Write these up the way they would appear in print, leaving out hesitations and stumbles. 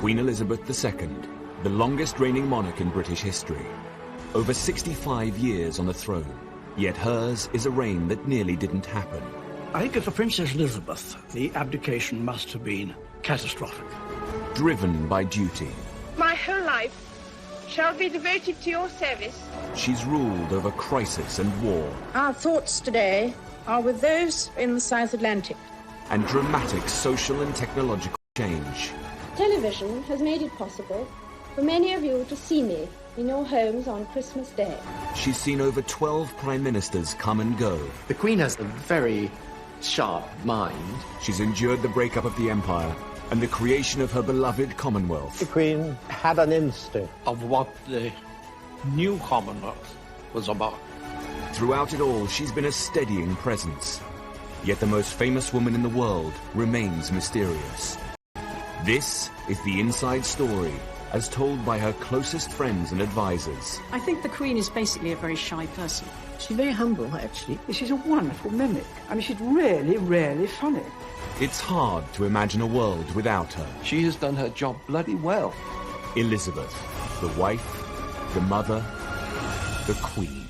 Queen Elizabeth II, the longest reigning monarch in British history. Over 65 years on the throne, yet hers is a reign that nearly didn't happen. I think as for Princess Elizabeth, the abdication must have been catastrophic. Driven by duty. My whole life shall be devoted to your service. She's ruled over crisis and war. Our thoughts today are with those in the South Atlantic. And dramatic social and technological change. Television has made it possible for many of you to see me in your homes on Christmas Day. She's seen over 12 prime ministers come and go. The Queen has a very sharp mind. She's endured the breakup of the Empire and the creation of her beloved Commonwealth. The Queen had an instinct Of what the new Commonwealth was about. Throughout it all, she's been a steadying presence. Yet the most famous woman in the world remains mysterious. This is the inside story, as told by her closest friends and advisors. I think the Queen is basically a very shy person. She's very humble, actually. She's a wonderful mimic. I mean, she's really, really funny. It's hard to imagine a world without her. She has done her job bloody well. Elizabeth, the wife, the mother, the Queen.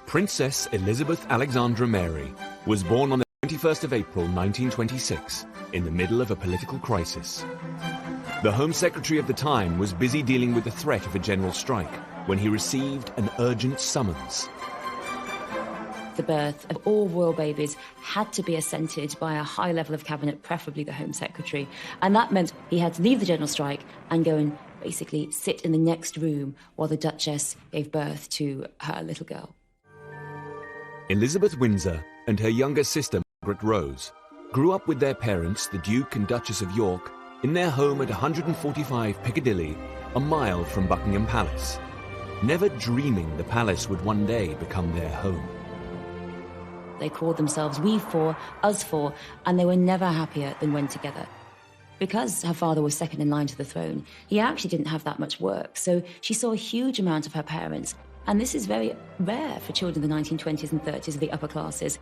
Princess Elizabeth Alexandra Mary was born on the 21st of April 1926 in the middle of a political crisis. The Home Secretary of the time was busy dealing with the threat of a general strike when he received an urgent summons. The birth of all royal babies had to be assented by a high level of cabinet, preferably the Home Secretary, and that meant he had to leave the general strike and go and basically sit in the next room while the Duchess gave birth to her little girl. Elizabeth Windsor and her younger sister, Margaret Rose, grew up with their parents, the Duke and Duchess of York, in their home at 145 Piccadilly, a mile from Buckingham Palace, never dreaming the palace would one day become their home. They called themselves we four, us four, and they were never happier than when together. Because her father was second in line to the throne, he actually didn't have that much work, so she saw a huge amount of her parents. And this is very rare for children in the 1920s and 30s of the upper classes.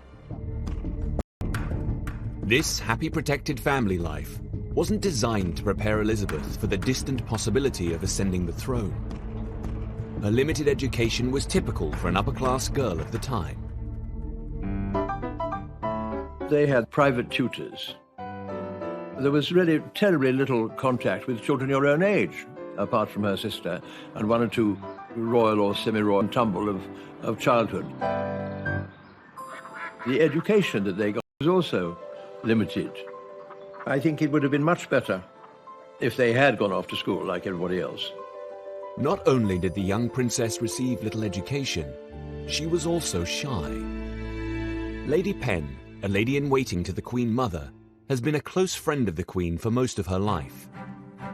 This happy protected family life wasn't designed to prepare Elizabeth for the distant possibility of ascending the throne. Her limited education was typical for an upper-class girl of the time. They had private tutors. There was really terribly little contact with children your own age, apart from her sister, and one or two royal or semi-royal tumble of childhood. The education that they got was also limited. I think it would have been much better if they had gone off to school like everybody else. Not only did the young princess receive little education, she was also shy. Lady Penn, a lady-in-waiting to the Queen Mother, has been a close friend of the Queen for most of her life.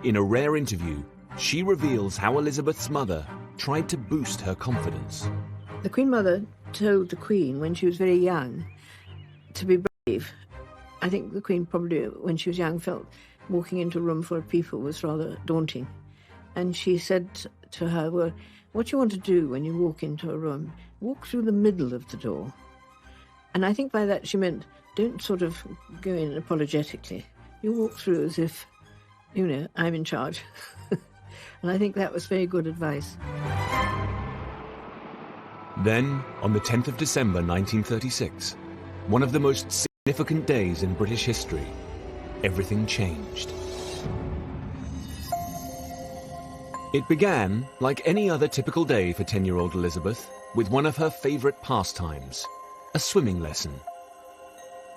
In a rare interview, she reveals how Elizabeth's mother tried to boost her confidence. The Queen Mother told the Queen when she was very young to be brave. I think the Queen probably, when she was young, felt walking into a room full of people was rather daunting. And she said to her, well, what you want to do when you walk into a room, walk through the middle of the door. And I think by that she meant, don't sort of go in apologetically. You walk through as if, you know, I'm in charge. And I think that was very good advice. Then, on the 10th of December 1936, one of the most significant days in British history, everything changed. It began, like any other typical day for 10-year-old Elizabeth, with one of her favourite pastimes, a swimming lesson.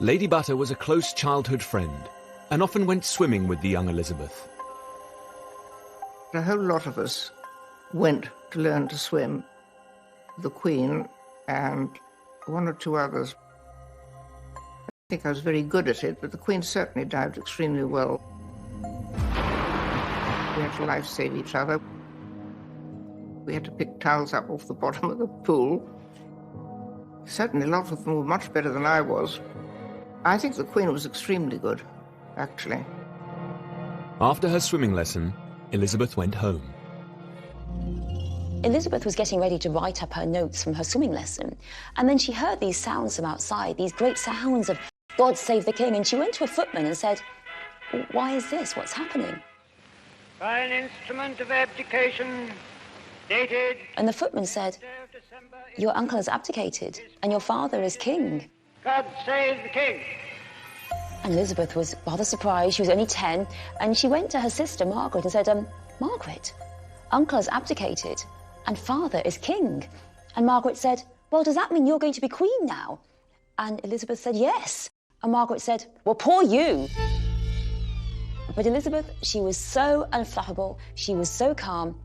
Lady Butter was a close childhood friend and often went swimming with the young Elizabeth. A whole lot of us went to learn to swim. The Queen and one or two others. I think I was very good at it, but the Queen certainly dived extremely well. We had to life-save each other. We had to pick towels up off the bottom of the pool. Certainly a lot of them were much better than I was. I think the Queen was extremely good, actually. After her swimming lesson, Elizabeth went home. Elizabeth was getting ready to write up her notes from her swimming lesson, and then she heard these sounds from outside, these great sounds of God save the king. And she went to a footman and said, why is this? What's happening? By an instrument of abdication dated... And the footman said, your uncle has abdicated and your father is king. God save the king. And Elizabeth was rather surprised. She was only 10. And she went to her sister, Margaret, and said, Margaret, uncle has abdicated and father is king. And Margaret said, well, does that mean you're going to be queen now? And Elizabeth said, yes. And Margaret said, well, poor you. But Elizabeth, she was so unflappable. She was so calm.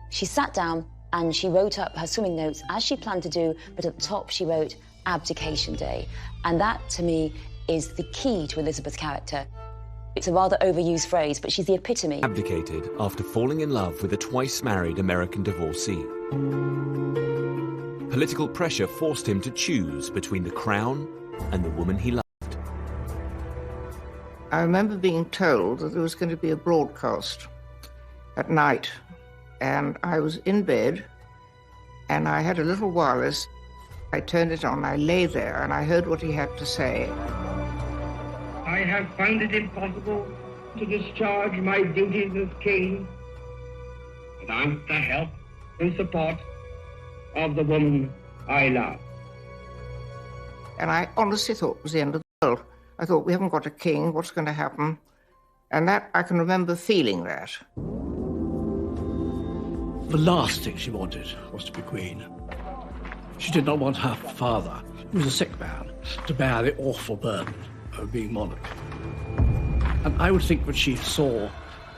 She sat down and she wrote up her swimming notes as she planned to do, but at the top she wrote Abdication Day. And that, to me, is the key to Elizabeth's character. It's a rather overused phrase, but she's the epitome. Abdicated after falling in love with a twice-married American divorcee. Political pressure forced him to choose between the crown and the woman he loved. I remember being told that there was going to be a broadcast at night, and I was in bed, and I had a little wireless. I turned it on, I lay there, and I heard what he had to say. I have found it impossible to discharge my duties as king without the help and support of the woman I love. And I honestly thought it was the end of the world. I thought, we haven't got a king, what's going to happen? And that, I can remember feeling that. The last thing she wanted was to be queen. She did not want her father, who was a sick man, to bear the awful burden of being monarch. And I would think that she saw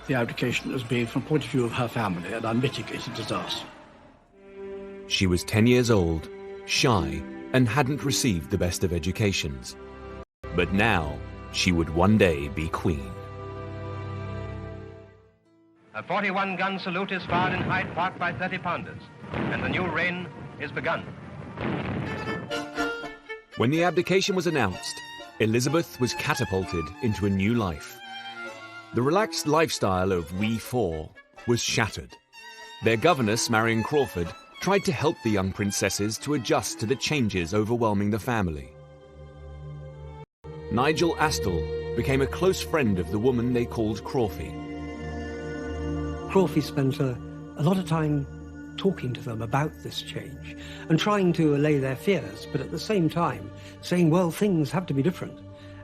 the abdication as being, from the point of view of her family, an unmitigated disaster. She was 10 years old, shy, and hadn't received the best of educations. But now, she would one day be queen. A 41-gun salute is fired in Hyde Park by 30-pounders, and the new reign is begun. When the abdication was announced, Elizabeth was catapulted into a new life. The relaxed lifestyle of we four was shattered. Their governess, Marion Crawford, tried to help the young princesses to adjust to the changes overwhelming the family. Nigel Astle became a close friend of the woman they called Crawfie. Crawfie spent a lot of time talking to them about this change and trying to allay their fears, but at the same time saying, well, things have to be different.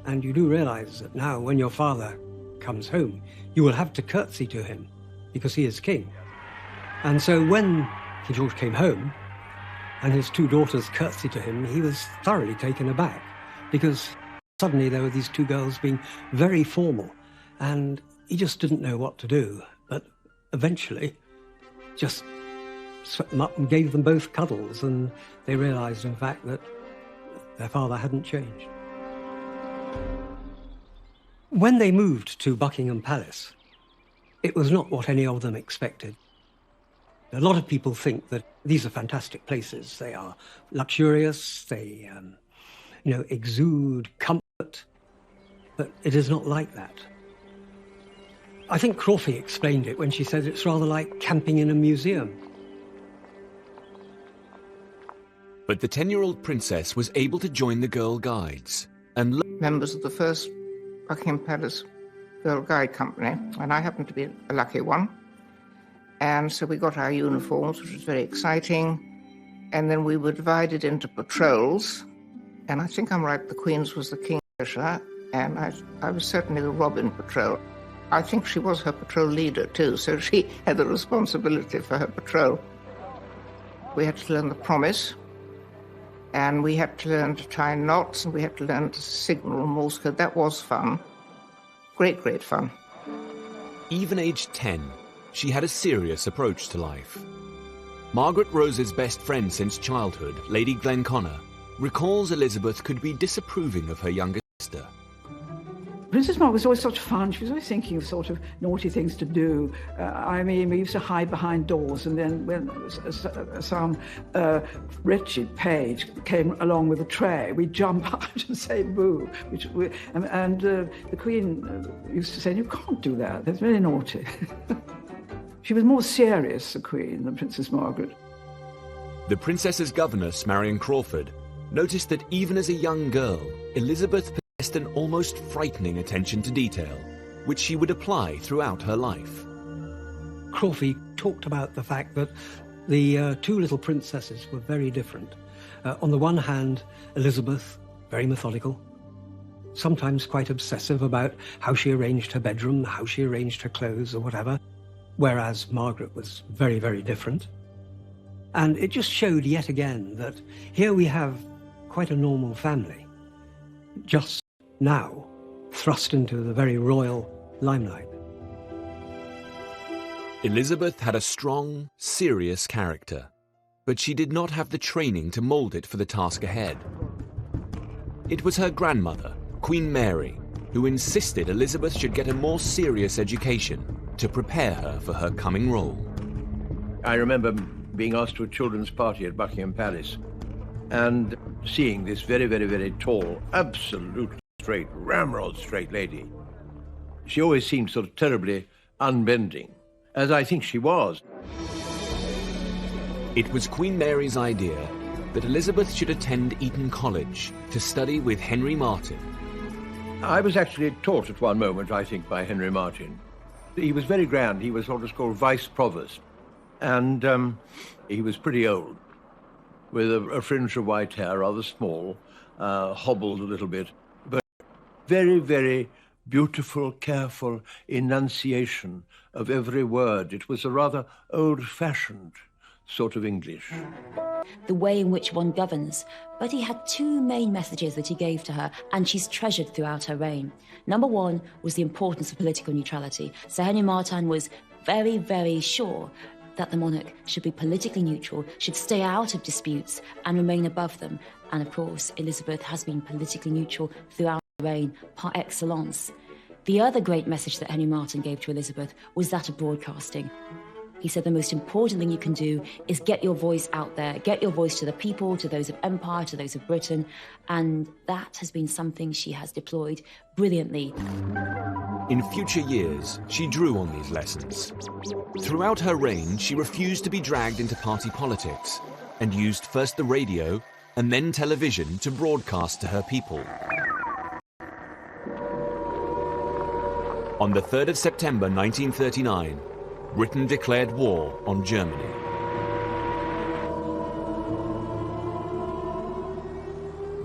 And you do realize that now when your father comes home, you will have to curtsy to him because he is king. And so when King George came home and his two daughters curtsied to him, he was thoroughly taken aback because suddenly there were these two girls being very formal and he just didn't know what to do. But eventually just swept them up and gave them both cuddles, and they realized, in fact, that their father hadn't changed. When they moved to Buckingham Palace, it was not what any of them expected. A lot of people think that these are fantastic places. They are luxurious, they exude comfort, but it is not like that. I think Crawfie explained it when she said it's rather like camping in a museum. But the 10-year-old princess was able to join the Girl Guides and members of the first Buckingham Palace Girl Guide Company, and I happened to be a lucky one. And so we got our uniforms, which was very exciting. And then we were divided into patrols. And I think I'm right, the Queen's was the Kingfisher, and I was certainly the Robin patrol. I think she was her patrol leader too, so she had the responsibility for her patrol. We had to learn the promise, and we had to learn to tie knots, and we had to learn to signal Morse code. That was fun. Great, great fun. even aged 10, she had a serious approach to life. Margaret Rose's best friend since childhood, Lady Glenconnor, recalls Elizabeth could be disapproving of her younger sister. Princess Margaret was always such fun. She was always thinking of sort of naughty things to do. I mean, we used to hide behind doors, and then when some wretched page came along with a tray, we'd jump out and say boo. The Queen used to say, "You can't do that. That's very naughty." She was more serious, the Queen, than Princess Margaret. The princess's governess, Marion Crawford, noticed that even as a young girl, Elizabeth possessed possessed an almost frightening attention to detail, which she would apply throughout her life. Crawford talked about the fact that the two little princesses were very different. On the one hand, Elizabeth, very methodical, sometimes quite obsessive about how she arranged her bedroom, how she arranged her clothes or whatever, whereas Margaret was very, very different. And it just showed yet again that here we have quite a normal family, just now thrust into the very royal limelight. Elizabeth had a strong, serious character, but she did not have the training to mould it for the task ahead. It was her grandmother, Queen Mary, who insisted Elizabeth should get a more serious education to prepare her for her coming role. I remember being asked to a children's party at Buckingham Palace and seeing this very, very, very tall, absolutely straight, ramrod straight lady. She always seemed sort of terribly unbending, as I think she was. It was Queen Mary's idea that Elizabeth should attend Eton College to study with Henry Martyn. I was actually taught at one moment, I think, by Henry Martyn. He was very grand. He was what was called Vice Provost. And he was pretty old, with a fringe of white hair, rather small, hobbled a little bit, but very, very beautiful, careful enunciation of every word. It was a rather old-fashioned sort of English. The way in which one governs. But he had two main messages that he gave to her, and she's treasured throughout her reign. Number one was the importance of political neutrality. Sir Henry Martyn was very, very sure that the monarch should be politically neutral, should stay out of disputes and remain above them. And of course, Elizabeth has been politically neutral throughout her reign, par excellence. The other great message that Henry Martyn gave to Elizabeth was that of broadcasting. He said the most important thing you can do is get your voice out there, get your voice to the people, to those of Empire, to those of Britain, and that has been something she has deployed brilliantly. In future years, she drew on these lessons. Throughout her reign, she refused to be dragged into party politics and used first the radio and then television to broadcast to her people. On the 3rd of September 1939, Britain declared war on Germany.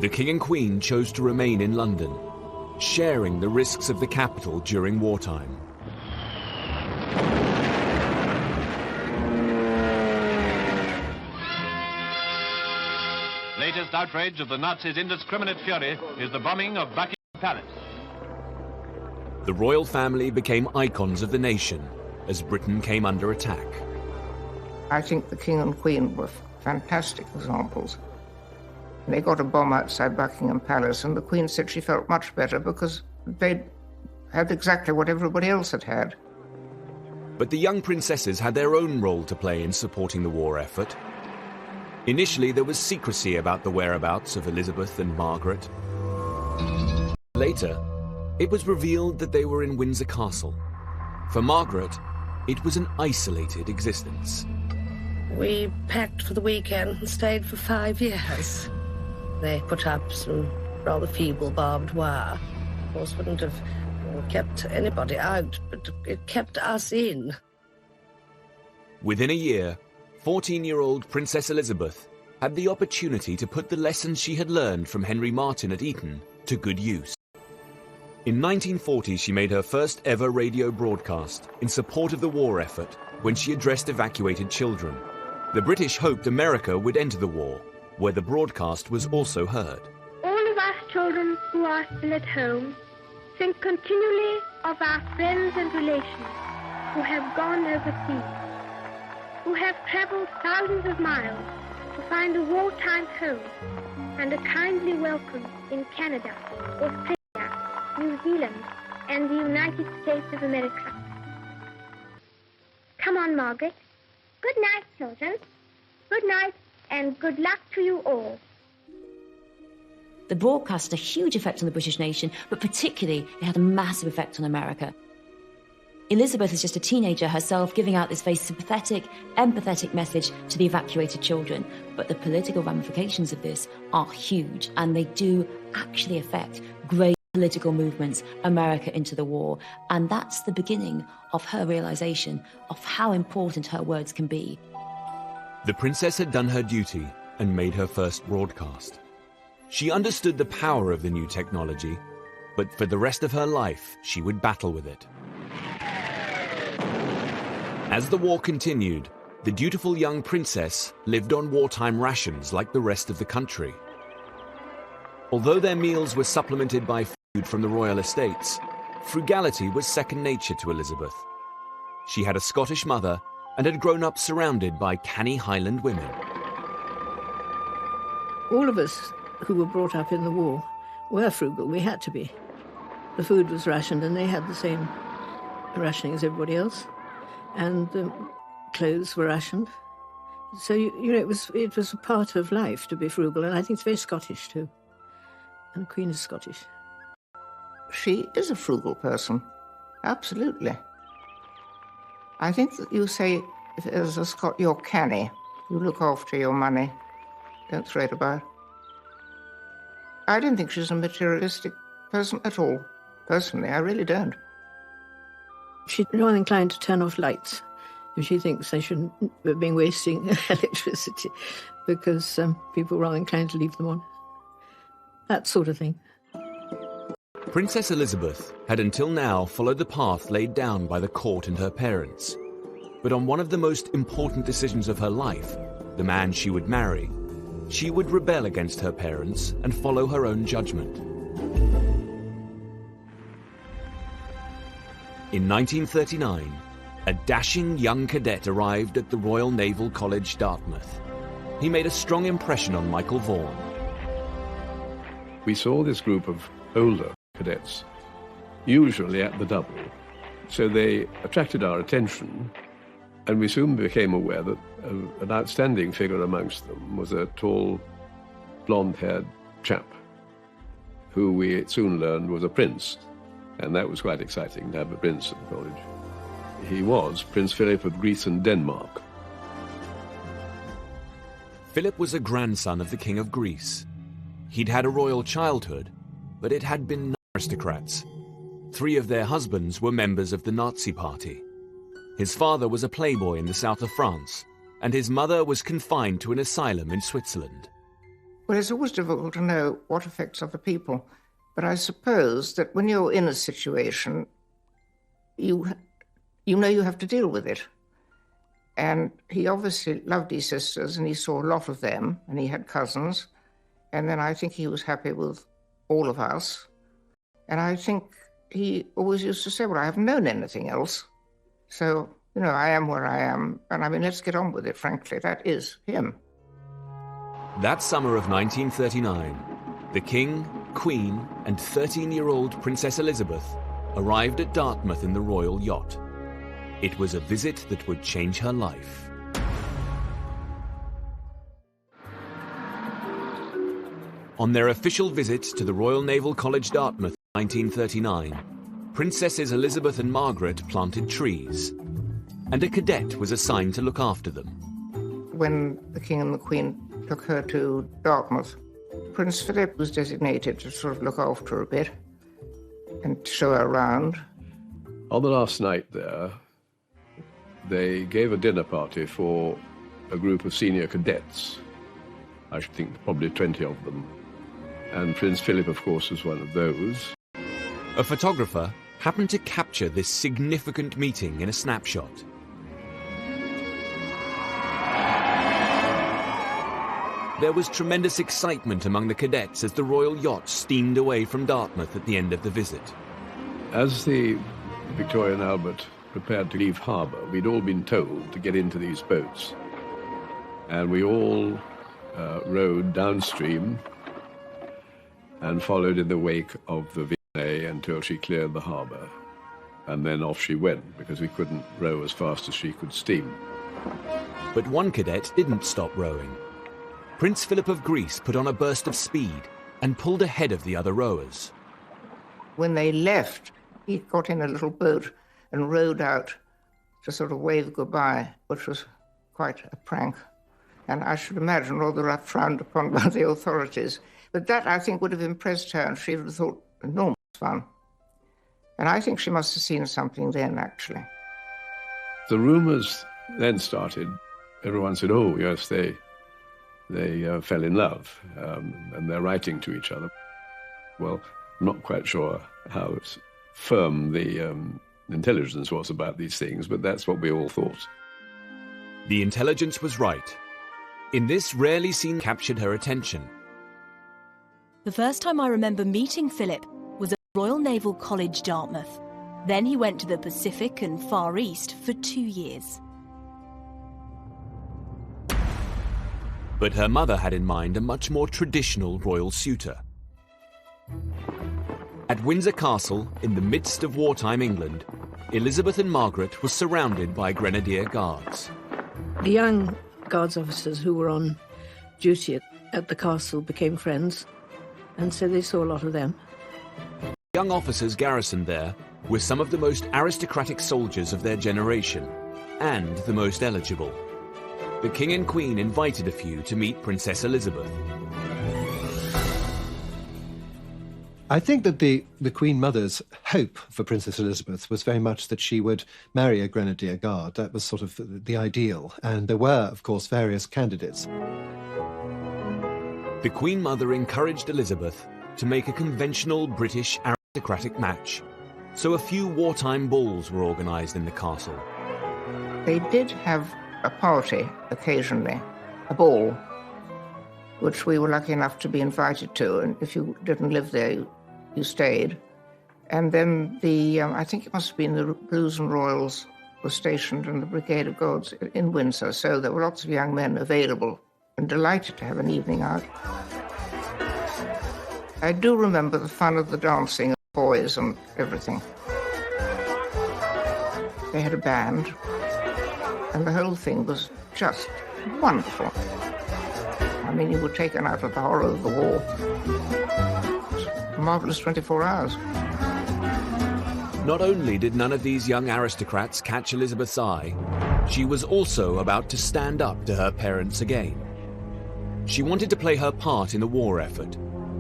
The King and Queen chose to remain in London, sharing the risks of the capital during wartime. Latest outrage of the Nazis' indiscriminate fury is the bombing of Buckingham Palace. The royal family became icons of the nation as Britain came under attack. I think the King and Queen were fantastic examples. They got a bomb outside Buckingham Palace, and the Queen said she felt much better because they had exactly what everybody else had had. But the young princesses had their own role to play in supporting the war effort. Initially, there was secrecy about the whereabouts of Elizabeth and Margaret. Later, it was revealed that they were in Windsor Castle. For Margaret, it was an isolated existence. We packed for the weekend and stayed for 5 years. They put up some rather feeble barbed wire. Of course, wouldn't have kept anybody out, but it kept us in. Within a year, 14-year-old Princess Elizabeth had the opportunity to put the lessons she had learned from Henry Martyn at Eton to good use. In 1940, she made her first ever radio broadcast in support of the war effort when she addressed evacuated children. The British hoped America would enter the war, where the broadcast was also heard. All of us children who are still at home think continually of our friends and relations who have gone overseas, who have traveled thousands of miles to find a wartime home and a kindly welcome in Canada, Australia, New Zealand, and the United States of America. Come on, Margaret. Good night, children. Good night, and good luck to you all. The broadcast had a huge effect on the British nation, but particularly it had a massive effect on America. Elizabeth is just a teenager herself, giving out this very sympathetic, empathetic message to the evacuated children. But the political ramifications of this are huge, and they do actually affect great political movements, America into the war. And that's the beginning of her realization of how important her words can be. The princess had done her duty and made her first broadcast. She understood the power of the new technology, but for the rest of her life, she would battle with it. As the war continued, the dutiful young princess lived on wartime rations like the rest of the country. Although their meals were supplemented by food from the royal estates, frugality was second nature to Elizabeth. She had a Scottish mother and had grown up surrounded by canny Highland women. All of us who were brought up in the war were frugal. We had to be. The food was rationed, and they had the same rationing as everybody else. And the clothes were rationed. So, you know, it was a part of life to be frugal, and I think it's very Scottish too. And the Queen is Scottish. She is a frugal person, absolutely. I think that you say, if as a Scot, you're canny. You look after your money, don't throw it about. I don't think she's a materialistic person at all. Personally, I really don't. She's rather inclined to turn off lights if she thinks they shouldn't be being wasting electricity, because people are rather inclined to leave them on. That sort of thing. Princess Elizabeth had until now followed the path laid down by the court and her parents. But on one of the most important decisions of her life, the man she would marry, she would rebel against her parents and follow her own judgment. In 1939, a dashing young cadet arrived at the Royal Naval College, Dartmouth. He made a strong impression on Michael Vaughan. We saw this group of older cadets, usually at the double, so they attracted our attention, and we soon became aware that an outstanding figure amongst them was a tall, blonde-haired chap, who we soon learned was a prince, and that was quite exciting to have a prince at the college. He was Prince Philip of Greece and Denmark. Philip was a grandson of the King of Greece. He'd had a royal childhood, but it had been aristocrats. 3 of their husbands were members of the Nazi Party. His father was a playboy in the south of France, and his mother was confined to an asylum in Switzerland. Well, it's always difficult to know what affects other people, but I suppose that when you're in a situation, you know you have to deal with it. And he obviously loved his sisters, and he saw a lot of them, and he had cousins. And then I think he was happy with all of us. And I think he always used to say, well, I haven't known anything else. So, you know, I am where I am. And I mean, let's get on with it, frankly. That is him. That summer of 1939, the King, Queen, and 13-year-old Princess Elizabeth arrived at Dartmouth in the royal yacht. It was a visit that would change her life. On their official visit to the Royal Naval College, Dartmouth in 1939, Princesses Elizabeth and Margaret planted trees, and a cadet was assigned to look after them. When the King and the Queen took her to Dartmouth, Prince Philip was designated to sort of look after her a bit and show her around. On the last night there, they gave a dinner party for a group of senior cadets. I should think probably 20 of them. And Prince Philip, of course, was one of those. A photographer happened to capture this significant meeting in a snapshot. There was tremendous excitement among the cadets as the royal yacht steamed away from Dartmouth at the end of the visit. As the Victoria and Albert prepared to leave harbour, we'd all been told to get into these boats. And we all rowed downstream and followed in the wake of the V&A until she cleared the harbour. And then off she went, because we couldn't row as fast as she could steam. But one cadet didn't stop rowing. Prince Philip of Greece put on a burst of speed and pulled ahead of the other rowers. When they left, he got in a little boat and rowed out to sort of wave goodbye, which was quite a prank. And I should imagine rather frowned upon by the authorities. But that, I think, would have impressed her, and she would have thought enormous fun. And I think she must have seen something then, actually. The rumours then started. Everyone said, oh, yes, they fell in love, and they're writing to each other. Well, I'm not quite sure how firm the intelligence was about these things, but that's what we all thought. The intelligence was right. In this rarely seen captured her attention. The first time I remember meeting Philip was at Royal Naval College, Dartmouth. Then he went to the Pacific and Far East for 2 years. But her mother had in mind a much more traditional royal suitor. At Windsor Castle, in the midst of wartime England, Elizabeth and Margaret were surrounded by Grenadier Guards. The young Guards officers who were on duty at the castle became friends, and so they saw a lot of them. Young officers garrisoned there were some of the most aristocratic soldiers of their generation, and the most eligible. The King and Queen invited a few to meet Princess Elizabeth. I think that the Queen Mother's hope for Princess Elizabeth was very much that she would marry a Grenadier Guard. That was sort of the ideal. And there were, of course, various candidates. The Queen Mother encouraged Elizabeth to make a conventional British aristocratic match. So a few wartime balls were organised in the castle. They did have a party occasionally, a ball, which we were lucky enough to be invited to. And if you didn't live there, you stayed. And then I think it must have been the Blues and Royals were stationed in the Brigade of Guards in Windsor. So there were lots of young men available and delighted to have an evening out. I do remember the fun of the dancing, of boys and everything. They had a band, and the whole thing was just wonderful. I mean, you were taken out of the horror of the war. A marvellous 24 hours. Not only did none of these young aristocrats catch Elizabeth's eye, she was also about to stand up to her parents again. She wanted to play her part in the war effort,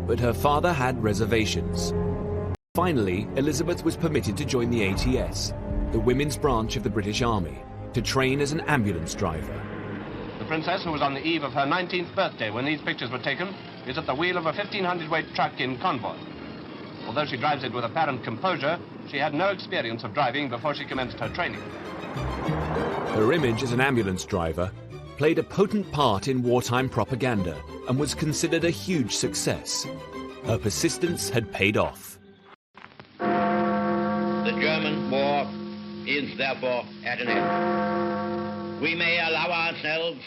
but her father had reservations. Finally, Elizabeth was permitted to join the ATS, the women's branch of the British Army, to train as an ambulance driver. The princess, who was on the eve of her 19th birthday when these pictures were taken, is at the wheel of a 1,500-weight truck in convoy. Although she drives it with apparent composure, she had no experience of driving before she commenced her training. Her image as an ambulance driver played a potent part in wartime propaganda and was considered a huge success. Her persistence had paid off. The German war is therefore at an end. We may allow ourselves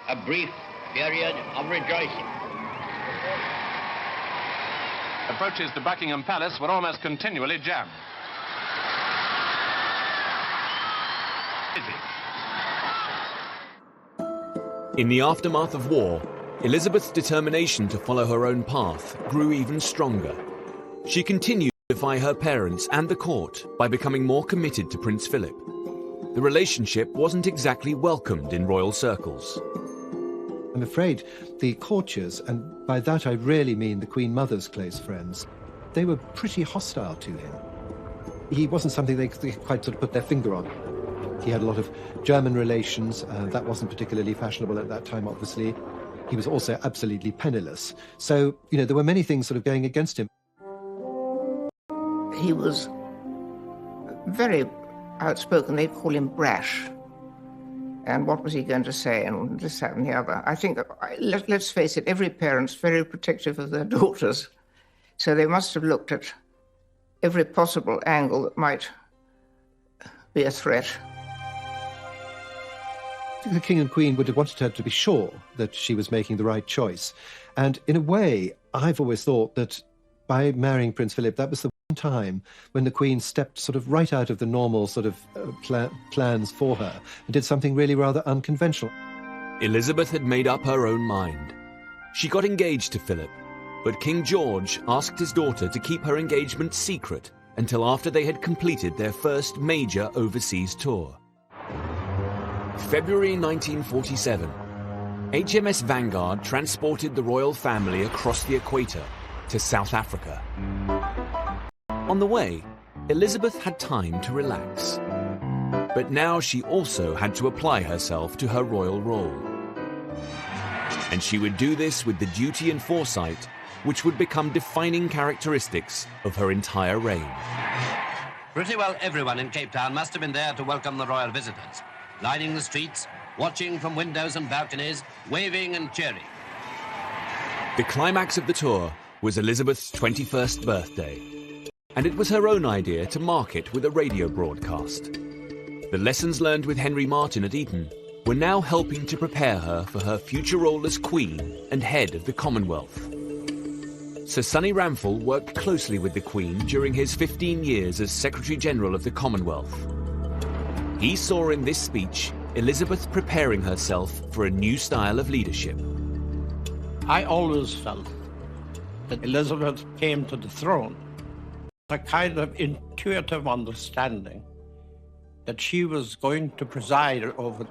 a brief period of rejoicing. Approaches to Buckingham Palace were almost continually jammed. In the aftermath of war, Elizabeth's determination to follow her own path grew even stronger. She continued to defy her parents and the court by becoming more committed to Prince Philip. The relationship wasn't exactly welcomed in royal circles. I'm afraid the courtiers, and by that I really mean the Queen Mother's close friends, they were pretty hostile to him. He wasn't something they could quite sort of put their finger on. He had a lot of German relations. That wasn't particularly fashionable at that time, obviously. He was also absolutely penniless. So, you know, there were many things sort of going against him. He was very outspoken. They'd call him brash. And what was he going to say? And this, that, and the other. I think, let's face it, every parent's very protective of their daughters. So they must have looked at every possible angle that might be a threat. The King and Queen would have wanted her to be sure that she was making the right choice. And in a way, I've always thought that by marrying Prince Philip, that was the one time when the Queen stepped sort of right out of the normal sort of plans for her and did something really rather unconventional. Elizabeth had made up her own mind. She got engaged to Philip, but King George asked his daughter to keep her engagement secret until after they had completed their first major overseas tour. February 1947. HMS Vanguard transported the royal family across the equator to South Africa. On the way, Elizabeth had time to relax. But now she also had to apply herself to her royal role. And she would do this with the duty and foresight which would become defining characteristics of her entire reign. Pretty well everyone in Cape Town must have been there to welcome the royal visitors, lining the streets, watching from windows and balconies, waving and cheering. The climax of the tour was Elizabeth's 21st birthday, and it was her own idea to mark it with a radio broadcast. The lessons learned with Henry Martin at Eton were now helping to prepare her for her future role as Queen and head of the Commonwealth. Sir Sonny Ramphel worked closely with the Queen during his 15 years as Secretary-General of the Commonwealth. He saw in this speech Elizabeth preparing herself for a new style of leadership. I always felt that Elizabeth came to the throne with a kind of intuitive understanding that she was going to preside over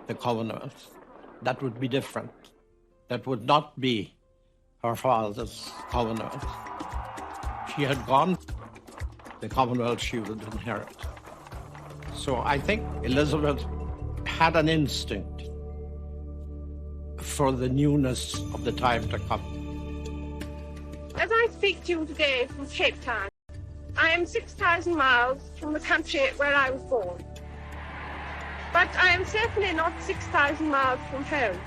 the Commonwealth. That would be different. That would not be her father's Commonwealth. She had gone, the Commonwealth she would inherit. So I think Elizabeth had an instinct for the newness of the time to come. As I speak to you today from Cape Town, I am 6,000 miles from the country where I was born. But I am certainly not 6,000 miles from home.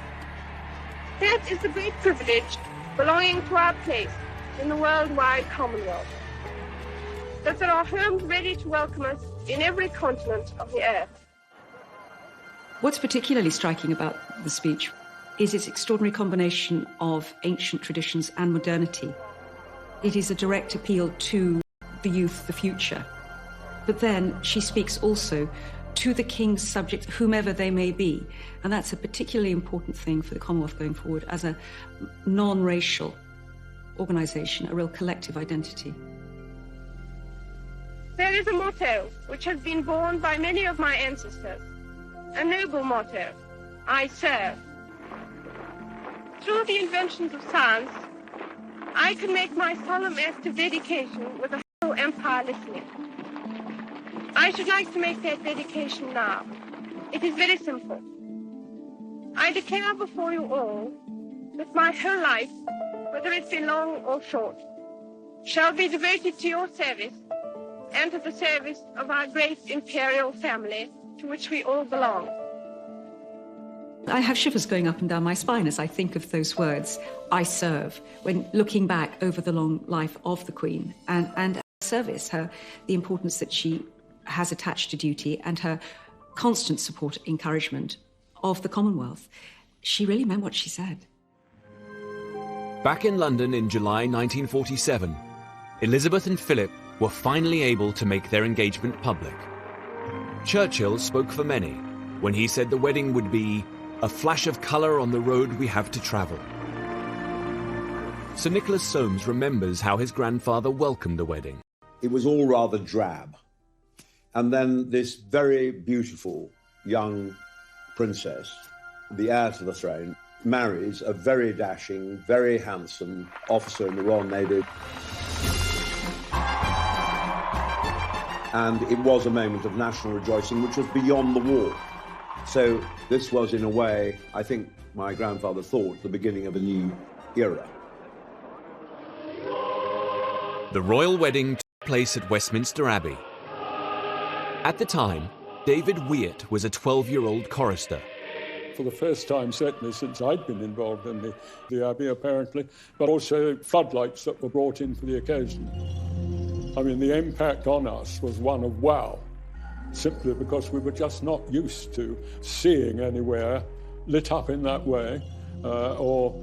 That is the great privilege belonging to our place in the worldwide Commonwealth, that there are homes ready to welcome us in every continent of the earth. What's particularly striking about the speech is its extraordinary combination of ancient traditions and modernity. It is a direct appeal to the youth, the future. But then she speaks also to the king's subjects, whomever they may be. And that's a particularly important thing for the Commonwealth going forward as a non-racial organisation, a real collective identity. There is a motto which has been borne by many of my ancestors, a noble motto: I serve. Through the inventions of science, I can make my solemn act of dedication with the whole empire listening. I should like to make that dedication now. It is very simple. I declare before you all that my whole life, whether it be long or short, shall be devoted to your service and to the service of our great imperial family to which we all belong. I have shivers going up and down my spine as I think of those words, I serve, when looking back over the long life of the Queen and her service, the importance that she has attached to duty and her constant support, encouragement of the Commonwealth. She really meant what she said. Back in London in July 1947, Elizabeth and Philip were finally able to make their engagement public. Churchill spoke for many when he said the wedding would be a flash of colour on the road we have to travel. Sir Nicholas Soames remembers how his grandfather welcomed the wedding. It was all rather drab. And then this very beautiful young princess, the heir to the throne, marries a very dashing, very handsome officer in the Royal Navy. And it was a moment of national rejoicing which was beyond the war. So this was, in a way, I think my grandfather thought, the beginning of a new era. The royal wedding took place at Westminster Abbey. At the time, David Wyatt was a 12-year-old chorister. For the first time, certainly since I'd been involved in the Abbey, apparently, but also floodlights that were brought in for the occasion. I mean, the impact on us was one of wow, simply because we were just not used to seeing anywhere lit up in that way or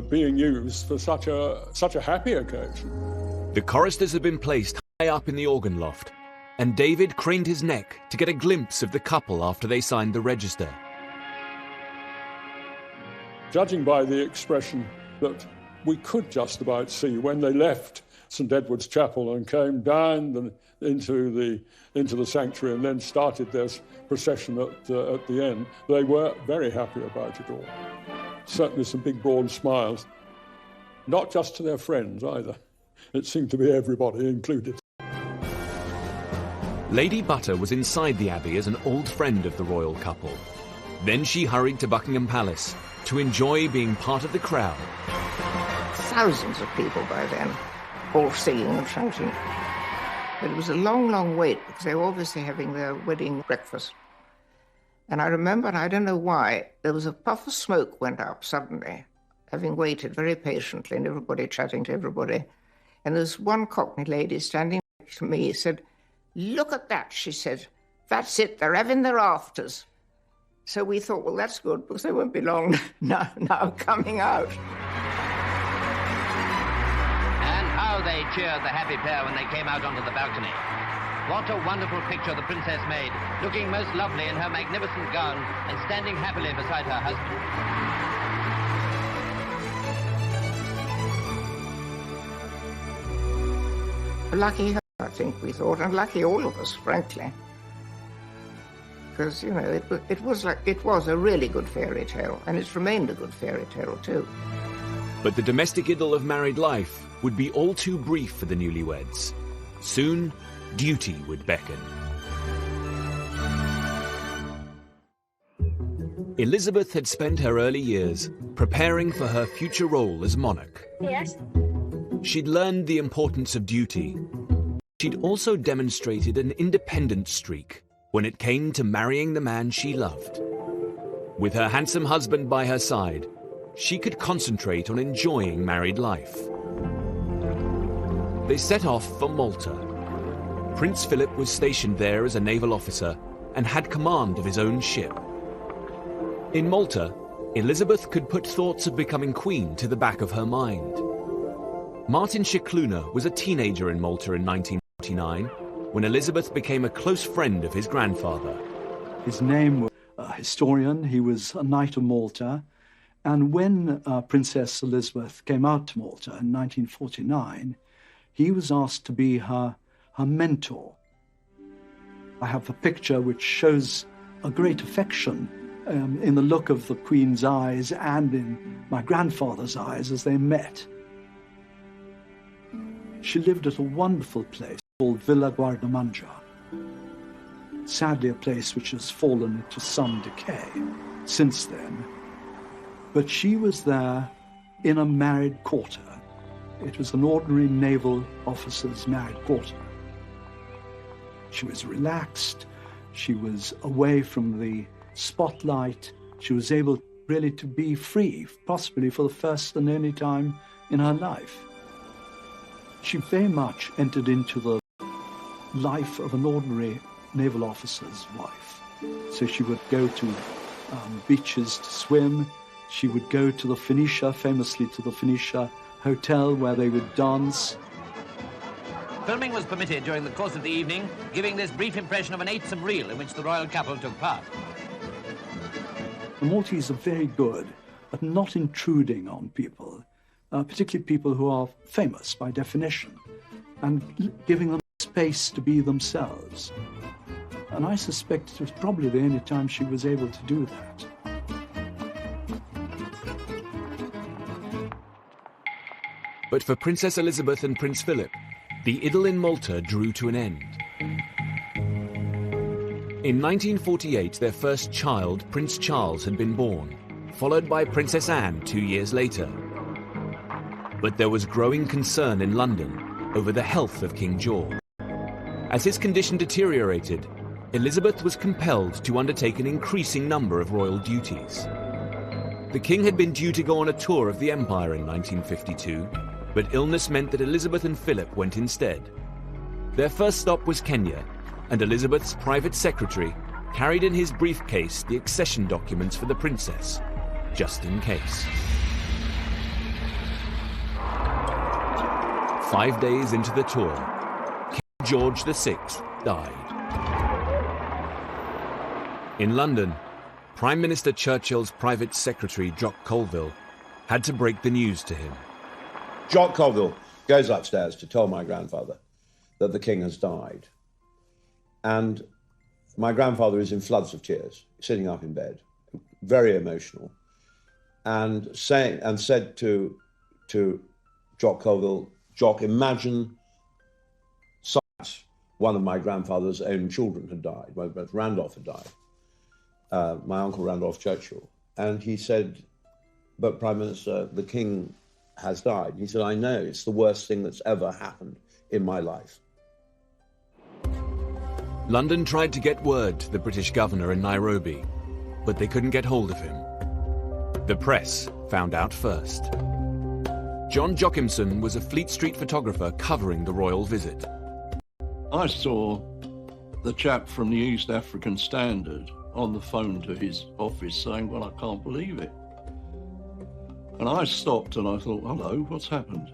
being used for such a happy occasion. The choristers had been placed high up in the organ loft, and David craned his neck to get a glimpse of the couple after they signed the register. Judging by the expression that we could just about see when they left St Edward's Chapel and came down into the sanctuary and then started their procession at the end, they were very happy about it all. Certainly some big broad smiles, not just to their friends either. It seemed to be everybody included. Lady Butter was inside the Abbey as an old friend of the royal couple. Then she hurried to Buckingham Palace to enjoy being part of the crowd. Thousands of people by then, all singing and shouting. But it was a long, long wait because they were obviously having their wedding breakfast. And I remember, and I don't know why, there was a puff of smoke went up suddenly, having waited very patiently and everybody chatting to everybody. And there was one Cockney lady standing next to me, said, "Look at that," she said. "That's it, they're having their afters." So we thought, well, that's good because they won't be long now coming out. How they cheered the happy pair when they came out onto the balcony. What a wonderful picture the princess made, looking most lovely in her magnificent gown and standing happily beside her husband. Lucky her, I think we thought, and lucky all of us, frankly. Because, you know, it was a really good fairy tale, and it's remained a good fairy tale too. But the domestic idyll of married life would be all too brief for the newlyweds. Soon, duty would beckon. Elizabeth had spent her early years preparing for her future role as monarch. Yes? She'd learned the importance of duty. She'd also demonstrated an independent streak when it came to marrying the man she loved. With her handsome husband by her side, she could concentrate on enjoying married life. They set off for Malta. Prince Philip was stationed there as a naval officer and had command of his own ship. In Malta, Elizabeth could put thoughts of becoming queen to the back of her mind. Martin Scicluna was a teenager in Malta in 1949 when Elizabeth became a close friend of his grandfather. His name was a historian, he was a Knight of Malta, and when Princess Elizabeth came out to Malta in 1949, he was asked to be her mentor. I have a picture which shows a great affection in the look of the Queen's eyes and in my grandfather's eyes as they met. She lived at a wonderful place called Villa Guardamangia. Sadly, a place which has fallen into some decay since then. But she was there in a married quarter. It was an ordinary naval officer's married quarter. She was relaxed. She was away from the spotlight. She was able really to be free, possibly for the first and only time in her life. She very much entered into the life of an ordinary naval officer's wife. So she would go to beaches to swim. She would go to the Phoenicia, famously to the Phoenicia Hotel, where they would dance. Filming was permitted during the course of the evening, giving this brief impression of an 8th reel in which the royal couple took part. The Maltese are very good at not intruding on people, particularly people who are famous by definition, and giving them space to be themselves. And I suspect it was probably the only time she was able to do that. But for Princess Elizabeth and Prince Philip, the idyll in Malta drew to an end. In 1948, their first child, Prince Charles, had been born, followed by Princess Anne 2 years later. But there was growing concern in London over the health of King George. As his condition deteriorated, Elizabeth was compelled to undertake an increasing number of royal duties. The king had been due to go on a tour of the empire in 1952, but illness meant that Elizabeth and Philip went instead. Their first stop was Kenya, and Elizabeth's private secretary carried in his briefcase the accession documents for the princess, just in case. 5 days into the tour, King George VI died. In London, Prime Minister Churchill's private secretary, Jock Colville, had to break the news to him. Jock Colville goes upstairs to tell my grandfather that the king has died. And my grandfather is in floods of tears, sitting up in bed, very emotional, and said to Jock Colville, "Jock, imagine science One of my grandfather's own children had died. Well, both Randolph had died, my uncle Randolph Churchill. And he said, but Prime Minister, the King has died. He said, I know, it's the worst thing that's ever happened in my life. London tried to get word to the British governor in Nairobi, but they couldn't get hold of him. The press found out first. John Jockimson was a Fleet Street photographer covering the royal visit. I saw the chap from the East African Standard on the phone to his office saying, well, I can't believe it. And I stopped and I thought, hello, what's happened?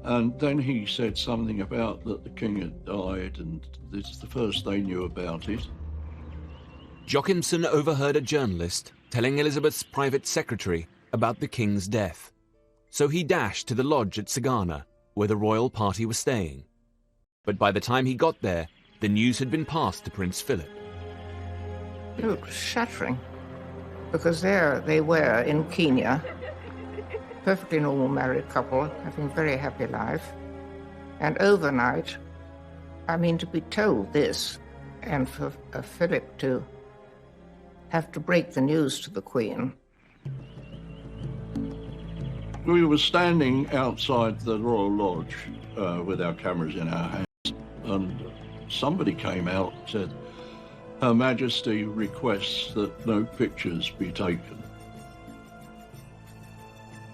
And then he said something about that the King had died, and this is the first they knew about it. Jockimson overheard a journalist telling Elizabeth's private secretary about the King's death. So he dashed to the lodge at Sagana, where the royal party was staying. But by the time he got there, the news had been passed to Prince Philip. It was shattering, because there they were in Kenya, perfectly normal married couple, having a very happy life. And overnight, I mean, to be told this, and for Philip to have to break the news to the Queen. We were standing outside the Royal Lodge with our cameras in our hands, and somebody came out and said, Her Majesty requests that no pictures be taken.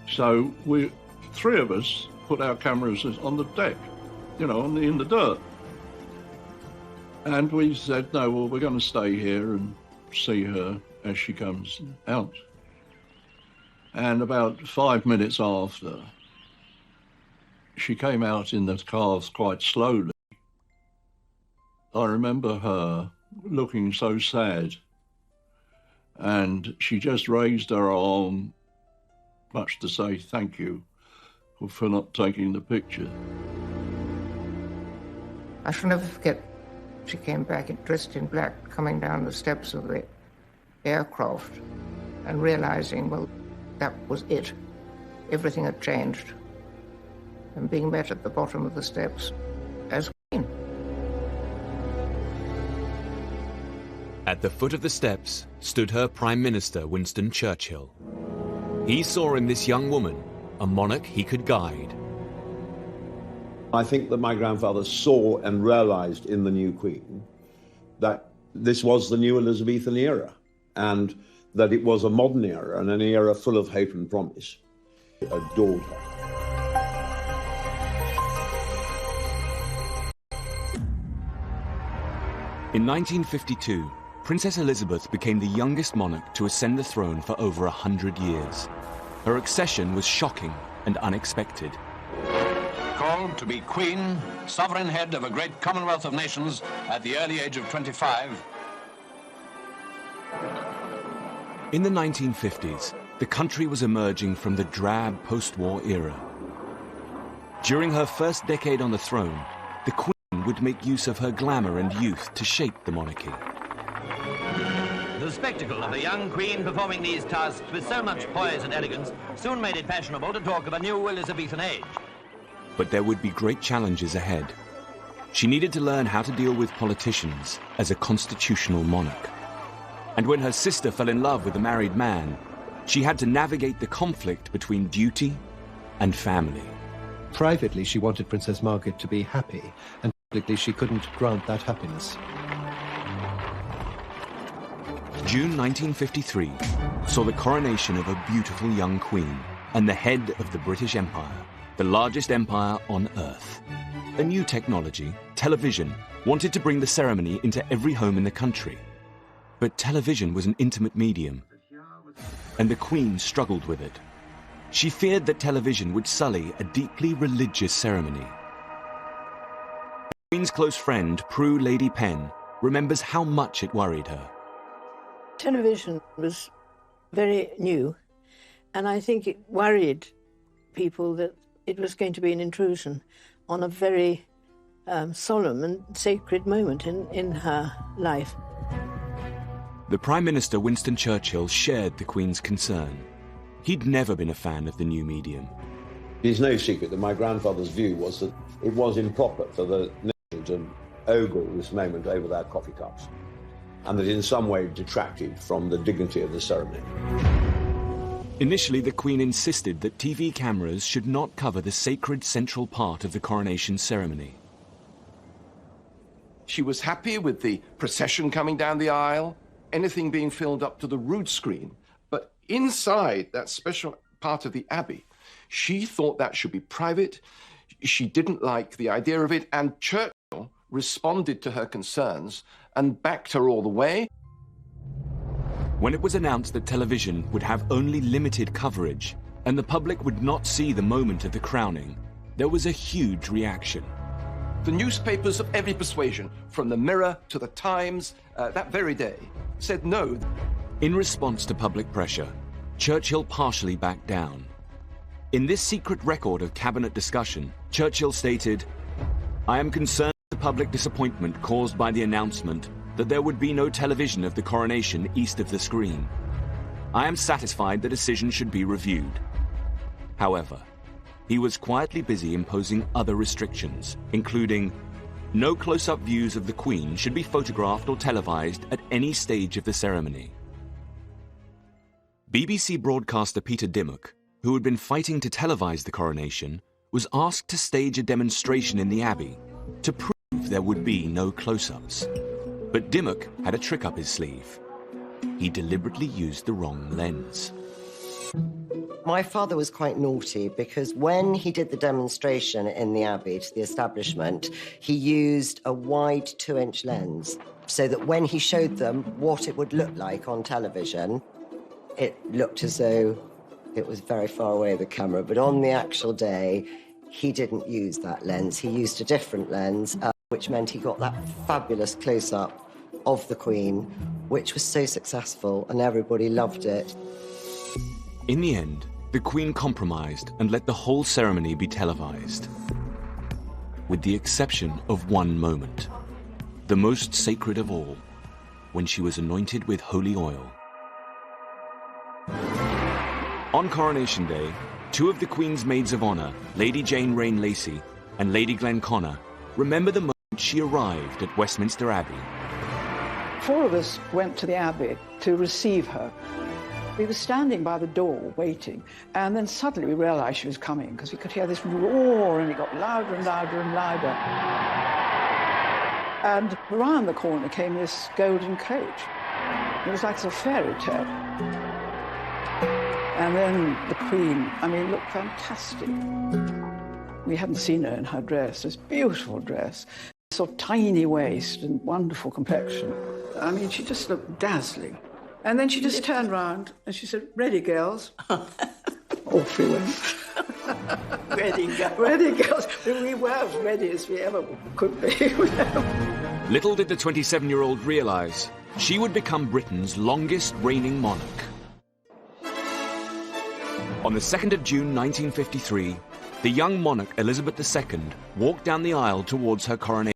So we, three of us, put our cameras on the deck, you know, in the dirt. And we said, no, well, we're going to stay here and see her as she comes out. And about 5 minutes after, she came out in the cars quite slowly. I remember her looking so sad, and she just raised her arm, much to say thank you for not taking the picture. I shall never forget, she came back dressed in black, coming down the steps of the aircraft and realizing, well, that was it. Everything had changed. And being met at the bottom of the steps as Queen. At the foot of the steps stood her Prime Minister, Winston Churchill. He saw in this young woman a monarch he could guide. I think that my grandfather saw and realized in the new Queen that this was the new Elizabethan era, and that it was a modern era and an era full of hope and promise. He adored her. In 1952, Princess Elizabeth became the youngest monarch to ascend the throne for over 100 years. Her accession was shocking and unexpected. Called to be Queen, sovereign head of a great Commonwealth of Nations at the early age of 25. In the 1950s, the country was emerging from the drab post-war era. During her first decade on the throne, the Queen would make use of her glamour and youth to shape the monarchy. The spectacle of the young Queen performing these tasks with so much poise and elegance soon made it fashionable to talk of a new Elizabethan age. But there would be great challenges ahead. She needed to learn how to deal with politicians as a constitutional monarch. And when her sister fell in love with a married man, she had to navigate the conflict between duty and family. Privately, she wanted Princess Margaret to be happy, and publicly she couldn't grant that happiness. June 1953 saw the coronation of a beautiful young queen and the head of the British Empire, the largest empire on Earth. A new technology, television, wanted to bring the ceremony into every home in the country. But television was an intimate medium, and the Queen struggled with it. She feared that television would sully a deeply religious ceremony. The Queen's close friend, Prue Lady Penn, remembers how much it worried her. Television was very new, and I think it worried people that it was going to be an intrusion on a very solemn and sacred moment in her life. The Prime Minister, Winston Churchill, shared the Queen's concern. He'd never been a fan of the new medium. It's no secret that my grandfather's view was that it was improper for the nation to ogle this moment over their coffee cups, and that in some way detracted from the dignity of the ceremony. Initially, the Queen insisted that TV cameras should not cover the sacred central part of the coronation ceremony. She was happy with the procession coming down the aisle, anything being filmed up to the rood screen. But inside that special part of the Abbey, she thought that should be private. She didn't like the idea of it, and Churchill responded to her concerns and backed her all the way. When it was announced that television would have only limited coverage and the public would not see the moment of the crowning, there was a huge reaction. The newspapers of every persuasion, from the Mirror to the Times, that very day, said no. In response to public pressure, Churchill partially backed down. In this secret record of cabinet discussion, Churchill stated, "I am concerned with the public disappointment caused by the announcement that there would be no television of the coronation east of the screen. I am satisfied the decision should be reviewed." However, he was quietly busy imposing other restrictions, including no close-up views of the Queen should be photographed or televised at any stage of the ceremony. BBC broadcaster Peter Dimmock, who had been fighting to televise the coronation, was asked to stage a demonstration in the Abbey to prove there would be no close-ups. But Dimmock had a trick up his sleeve. He deliberately used the wrong lens. My father was quite naughty because when he did the demonstration in the Abbey to the establishment, he used a wide 2-inch lens so that when he showed them what it would look like on television, it looked as though it was very far away of the camera. But on the actual day, he didn't use that lens. He used a different lens, which meant he got that fabulous close-up of the Queen, which was so successful and everybody loved it. In the end, the Queen compromised and let the whole ceremony be televised. With the exception of one moment, the most sacred of all, when she was anointed with holy oil. On Coronation Day, 2 of the Queen's maids of honour, Lady Jane Rain Lacy and Lady Glenconnor, remember the moment she arrived at Westminster Abbey. 4 of us went to the Abbey to receive her. We were standing by the door waiting, and then suddenly we realised she was coming because we could hear this roar and it got louder and louder and louder. And around the corner came this golden coach. It was like a fairy tale. And then the Queen, I mean, looked fantastic. We hadn't seen her in her dress, this beautiful dress, sort of tiny waist and wonderful complexion. I mean, she just looked dazzling. And then she just turned round and she said, "Ready, girls?" Off we went. Ready, girls. Ready, girls. We were as ready as we ever could be. Little did the 27-year-old realise she would become Britain's longest reigning monarch. On the 2nd of June 1953, the young monarch Elizabeth II walked down the aisle towards her coronation.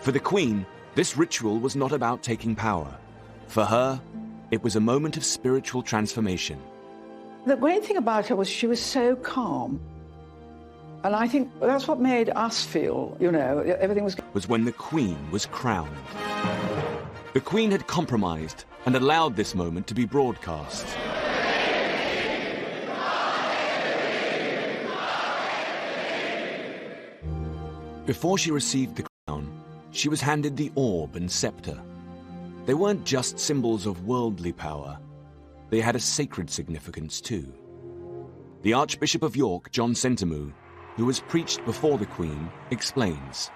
For the Queen, this ritual was not about taking power. For her, it was a moment of spiritual transformation. The great thing about her was she was so calm. And I think that's what made us feel, you know, everything was when the Queen was crowned. The Queen had compromised and allowed this moment to be broadcast. Before she received the crown, she was handed the orb and scepter. They weren't just symbols of worldly power. They had a sacred significance too. The Archbishop of York, John Sentamu, who has preached before the Queen, explains.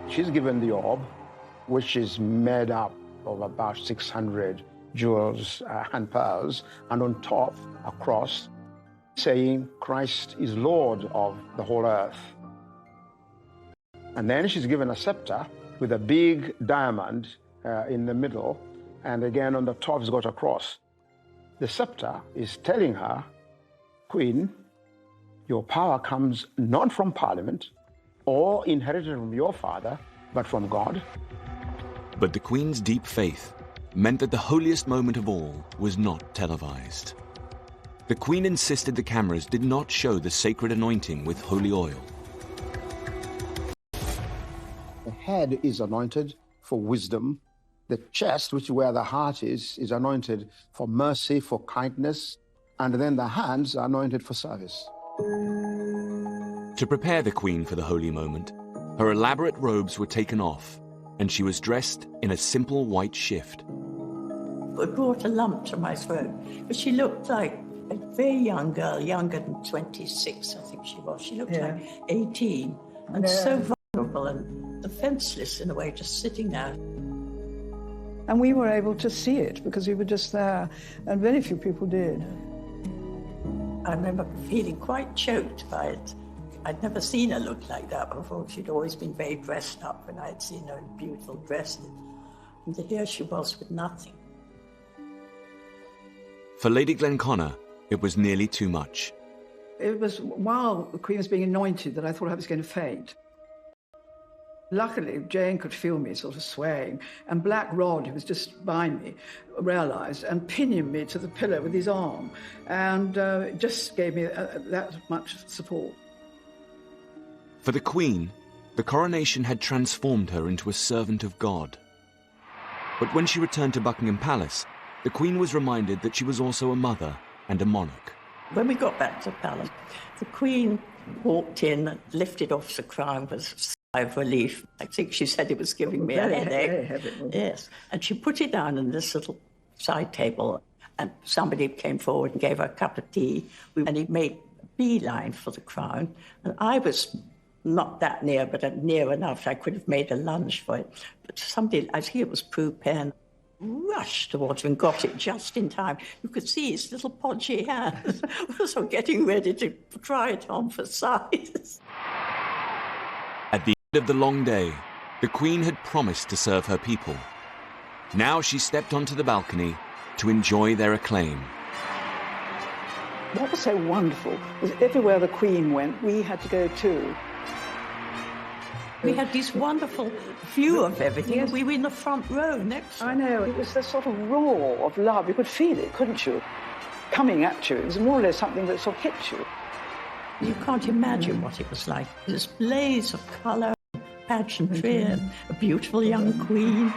She's given the orb, which is made up of about 600 jewels and pearls, and on top, a cross, saying Christ is Lord of the whole earth. And then she's given a scepter with a big diamond in the middle, and again on the top has got a cross. The scepter is telling her, Queen, your power comes not from Parliament or inherited from your father, but from God. But the Queen's deep faith meant that the holiest moment of all was not televised. The Queen insisted the cameras did not show the sacred anointing with holy oil. head is anointed for wisdom. The chest, which is where the heart is anointed for mercy, for kindness. And then the hands are anointed for service. To prepare the Queen for the holy moment, her elaborate robes were taken off, and she was dressed in a simple white shift. It brought a lump to my throat, but she looked like a very young girl, younger than 26, I think she was. She looked like 18, and so vulnerable and defenseless in a way, just sitting there. And we were able to see it because we were just there, and very few people did. I remember feeling quite choked by it. I'd never seen her look like that before. She'd always been very dressed up when I'd seen her in beautiful dresses. And here she was with nothing. For Lady Glenconnor, it was nearly too much. It was while the Queen was being anointed that I thought I was going to faint. Luckily, Jane could feel me sort of swaying, and Black Rod, who was just behind me, realised and pinioned me to the pillar with his arm, and it just gave me that much support. For the Queen, the coronation had transformed her into a servant of God. But when she returned to Buckingham Palace, the Queen was reminded that she was also a mother and a monarch. When we got back to the palace, the Queen walked in and lifted off the crown with a sigh of relief. I think she said it was giving me a headache. Yes. And she put it down on this little side table, and somebody came forward and gave her a cup of tea, and he made a beeline for the crown. And I was not that near, but near enough. I could have made a lunge for it. But somebody, I think it was Prue Penn, rushed towards him and got it just in time. You could see his little podgy hands also getting ready to try it on for size. At the end of the long day, the Queen had promised to serve her people. Now she stepped onto the balcony to enjoy their acclaim. What was so wonderful was everywhere the Queen went, we had to go too. We had this wonderful view of everything. Yes. We were in the front row next to I know. It was this sort of roar of love. You could feel it, couldn't you? Coming at you. It was more or less something that sort of hit you. You can't imagine what it was like. This blaze of colour, pageantry, and a beautiful young queen.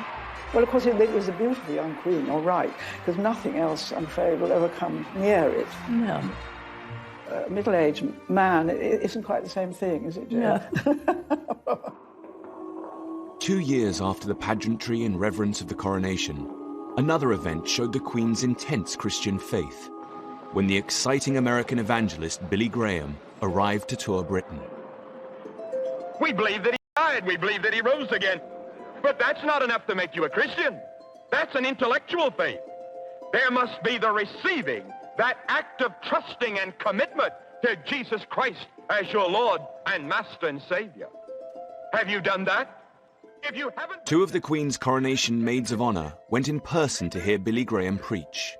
Well, of course, it was a beautiful young queen, all right, because nothing else, I'm afraid, will ever come near it. No. A middle-aged man, it isn't quite the same thing, is it, Jane? Yeah. 2 years after the pageantry and reverence of the coronation, another event showed the Queen's intense Christian faith, when the exciting American evangelist Billy Graham arrived to tour Britain. We believe that he died, we believe that he rose again, but that's not enough to make you a Christian. That's an intellectual faith. There must be the receiving, that act of trusting and commitment to Jesus Christ as your Lord and Master and Savior. Have you done that? If you haven't... 2 of the Queen's coronation maids of honor went in person to hear Billy Graham preach.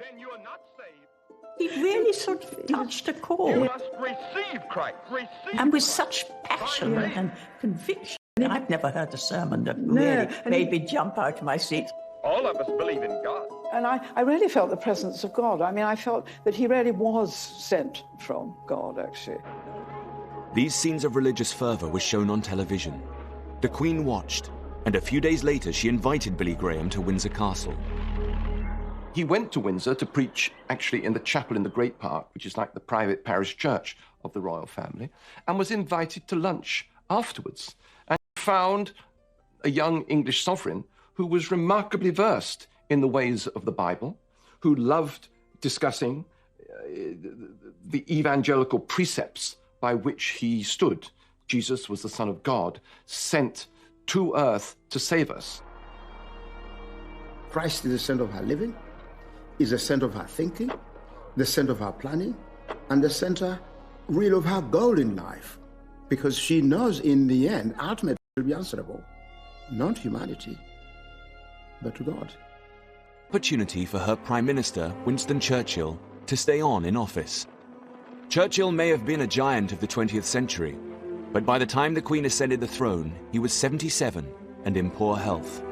He really sort of touched a chord. You must receive Christ. Receive and with such passion and conviction. I've never heard a sermon that really made me jump out of my seat. All of us believe in God. And I really felt the presence of God. I mean, I felt that he really was sent from God, actually. These scenes of religious fervor were shown on television. The Queen watched, and a few days later she invited Billy Graham to Windsor Castle. He went to Windsor to preach actually in the chapel in the Great Park, which is like the private parish church of the royal family, and was invited to lunch afterwards, and found a young English sovereign who was remarkably versed in the ways of the Bible, who loved discussing the evangelical precepts by which he stood. Jesus was the Son of God, sent to earth to save us. Christ is the center of our living, is the center of our thinking, the center of our planning, and the center, really, of her goal in life. Because she knows in the end, ultimately, will be answerable, not to humanity, but to God. Opportunity for her Prime Minister, Winston Churchill, to stay on in office. Churchill may have been a giant of the 20th century, but by the time the Queen ascended the throne, he was 77 and in poor health.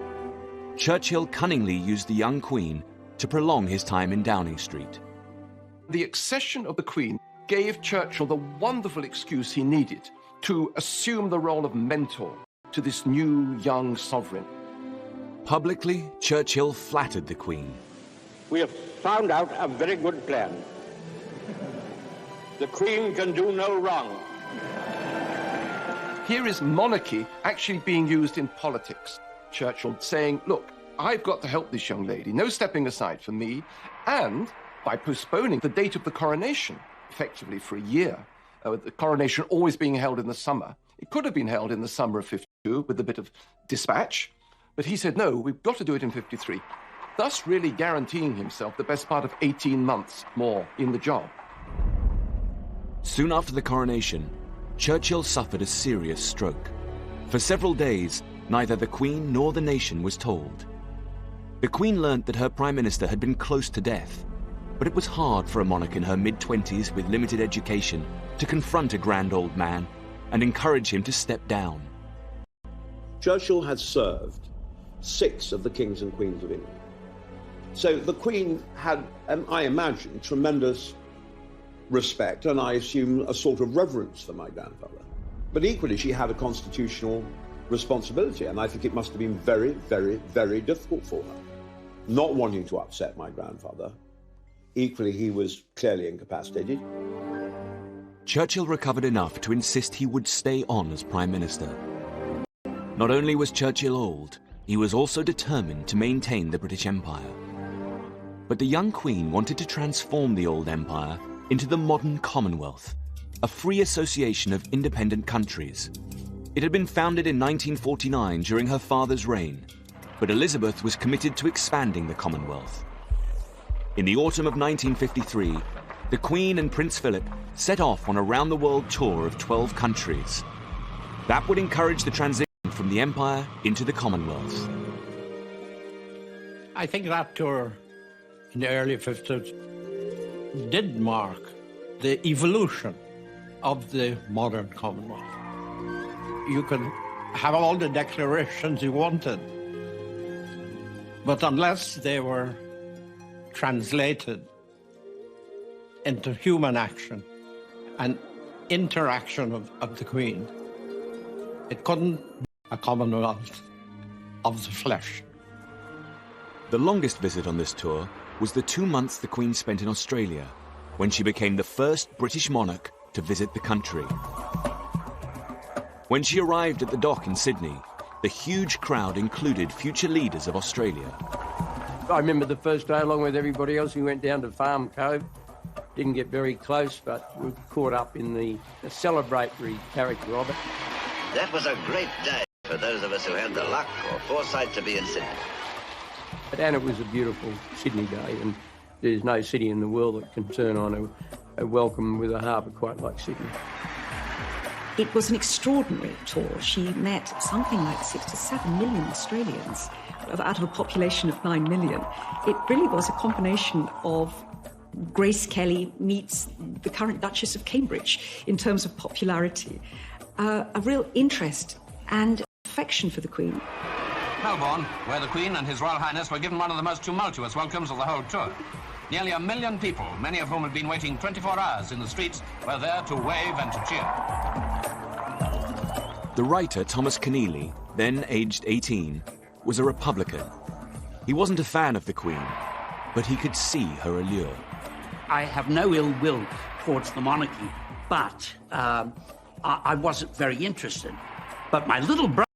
Churchill cunningly used the young Queen to prolong his time in Downing Street. The accession of the Queen gave Churchill the wonderful excuse he needed to assume the role of mentor to this new young sovereign. Publicly, Churchill flattered the Queen. We have found out a very good plan. The Queen can do no wrong. Here is monarchy actually being used in politics. Churchill saying, look, I've got to help this young lady, no stepping aside for me, and by postponing the date of the coronation, effectively for a year, the coronation always being held in the summer. It could have been held in the summer of 52 with a bit of dispatch, but he said, no, we've got to do it in 53, thus really guaranteeing himself the best part of 18 months more in the job. Soon after the coronation, Churchill suffered a serious stroke. For several days, neither the Queen nor the nation was told. The Queen learnt that her Prime Minister had been close to death, but it was hard for a monarch in her mid-20s with limited education to confront a grand old man and encourage him to step down. Churchill had served 6 of the kings and queens of England. So the Queen had, I imagine, tremendous respect and I assume a sort of reverence for my grandfather. But equally, she had a constitutional responsibility, and I think it must have been very, very, very difficult for her, not wanting to upset my grandfather. Equally, he was clearly incapacitated. Churchill recovered enough to insist he would stay on as Prime Minister. Not only was Churchill old, he was also determined to maintain the British Empire. But the young Queen wanted to transform the old empire into the modern Commonwealth, a free association of independent countries. It had been founded in 1949 during her father's reign, but Elizabeth was committed to expanding the Commonwealth. In the autumn of 1953, the Queen and Prince Philip set off on a round-the-world tour of 12 countries. That would encourage the transition from the Empire into the Commonwealth. I think that tour in the early 50s did mark the evolution of the modern Commonwealth. You could have all the declarations you wanted, but unless they were translated into human action and interaction of the Queen, it couldn't be a Commonwealth of the flesh. The longest visit on this tour was the 2 months the Queen spent in Australia, when she became the first British monarch to visit the country. When she arrived at the dock in Sydney, the huge crowd included future leaders of Australia. I remember the first day, along with everybody else, we went down to Farm Cove. Didn't get very close, but we were caught up in the celebratory character of it. That was a great day for those of us who had the luck or foresight to be in Sydney. And it was a beautiful Sydney day, and there's no city in the world that can turn on a welcome with a harbour quite like Sydney. It was an extraordinary tour. She met something like 6 to 7 million Australians out of a population of 9 million. It really was a combination of Grace Kelly meets the current Duchess of Cambridge in terms of popularity, a real interest and affection for the Queen. Melbourne, where the Queen and His Royal Highness were given one of the most tumultuous welcomes of the whole tour. Nearly 1 million people, many of whom had been waiting 24 hours in the streets, were there to wave and to cheer. The writer Thomas Keneally, then aged 18, was a Republican. He wasn't a fan of the Queen, but he could see her allure. I have no ill will towards the monarchy, but I wasn't very interested. But my little brother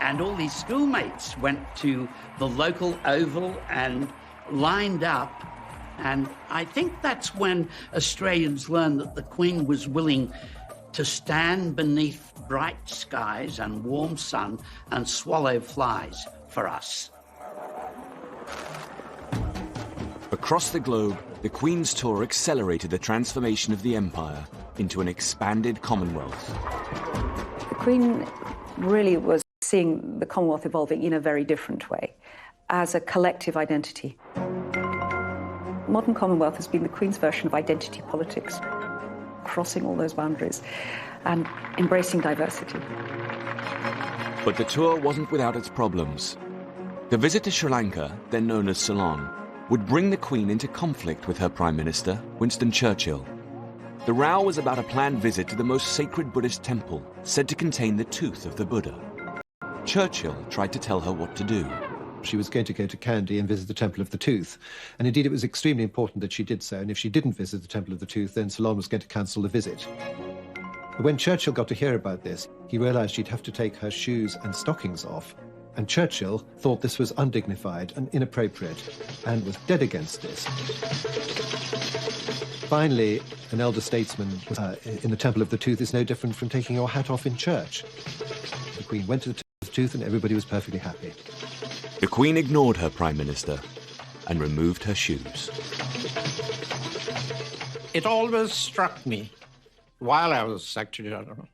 and all these schoolmates went to the local Oval and lined up, and I think that's when Australians learned that the Queen was willing to stand beneath bright skies and warm sun and swallow flies for us. Across the globe, the Queen's tour accelerated the transformation of the empire into an expanded Commonwealth. The Queen really was seeing the Commonwealth evolving in a very different way, as a collective identity. Modern Commonwealth has been the Queen's version of identity politics, crossing all those boundaries and embracing diversity. But the tour wasn't without its problems. The visit to Sri Lanka, then known as Ceylon, would bring the Queen into conflict with her Prime Minister, Winston Churchill. The row was about a planned visit to the most sacred Buddhist temple, said to contain the tooth of the Buddha. Churchill tried to tell her what to do. She was going to go to Kandy and visit the Temple of the Tooth. And indeed, it was extremely important that she did so. And if she didn't visit the Temple of the Tooth, then Ceylon was going to cancel the visit. But when Churchill got to hear about this, he realized she'd have to take her shoes and stockings off. And Churchill thought this was undignified and inappropriate and was dead against this. Finally, an elder statesman in the Temple of the Tooth is no different from taking your hat off in church. The Queen went to the Temple of the Tooth and everybody was perfectly happy. The Queen ignored her Prime Minister and removed her shoes. It always struck me, while I was Secretary General,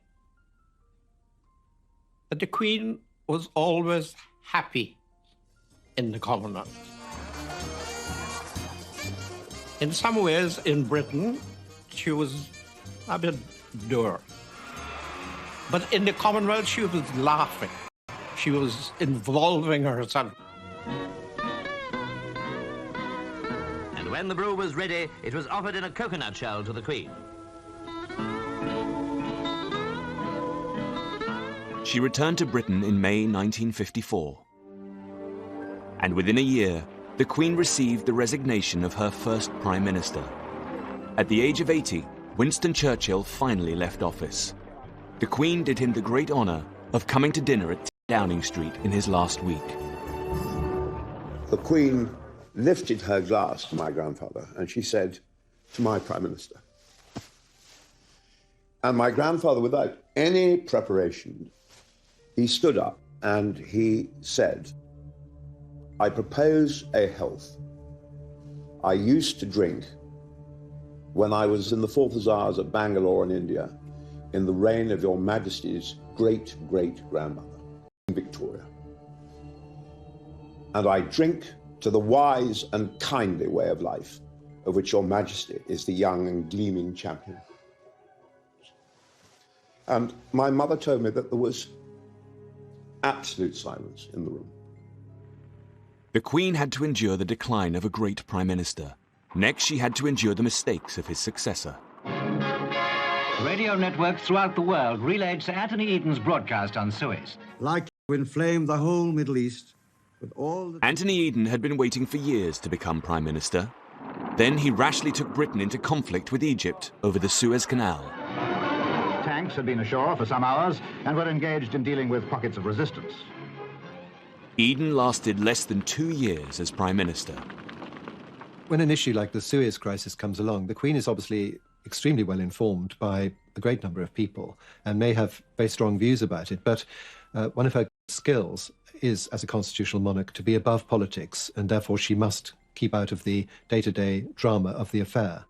that the Queen was always happy in the Commonwealth. In some ways, in Britain, she was a bit dour. But in the Commonwealth, she was laughing. She was involving herself. And when the brew was ready, it was offered in a coconut shell to the Queen. She returned to Britain in May 1954. And within a year, the Queen received the resignation of her first Prime Minister. At the age of 80, Winston Churchill finally left office. The Queen did him the great honour of coming to dinner at Downing Street in his last week. The Queen lifted her glass to my grandfather and she said, "To my Prime Minister." And my grandfather, without any preparation, he stood up and he said, "I propose a health I used to drink when I was in the 4th Hussars at Bangalore in India in the reign of Your Majesty's great-great-grandmother, Victoria. And I drink to the wise and kindly way of life of which Your Majesty is the young and gleaming champion." And my mother told me that there was absolute silence in the room. The Queen had to endure the decline of a great Prime Minister. Next, she had to endure the mistakes of his successor. Radio networks throughout the world relayed Sir Anthony Eden's broadcast on Suez. Like to inflame the whole Middle East with all the... Anthony Eden had been waiting for years to become Prime Minister. Then he rashly took Britain into conflict with Egypt over the Suez Canal. Tanks had been ashore for some hours and were engaged in dealing with pockets of resistance. Eden lasted less than 2 years as Prime Minister. When an issue like the Suez crisis comes along, the Queen is obviously extremely well informed by a great number of people and may have very strong views about it, but one of her skills is, as a constitutional monarch, to be above politics, and therefore she must keep out of the day-to-day drama of the affair.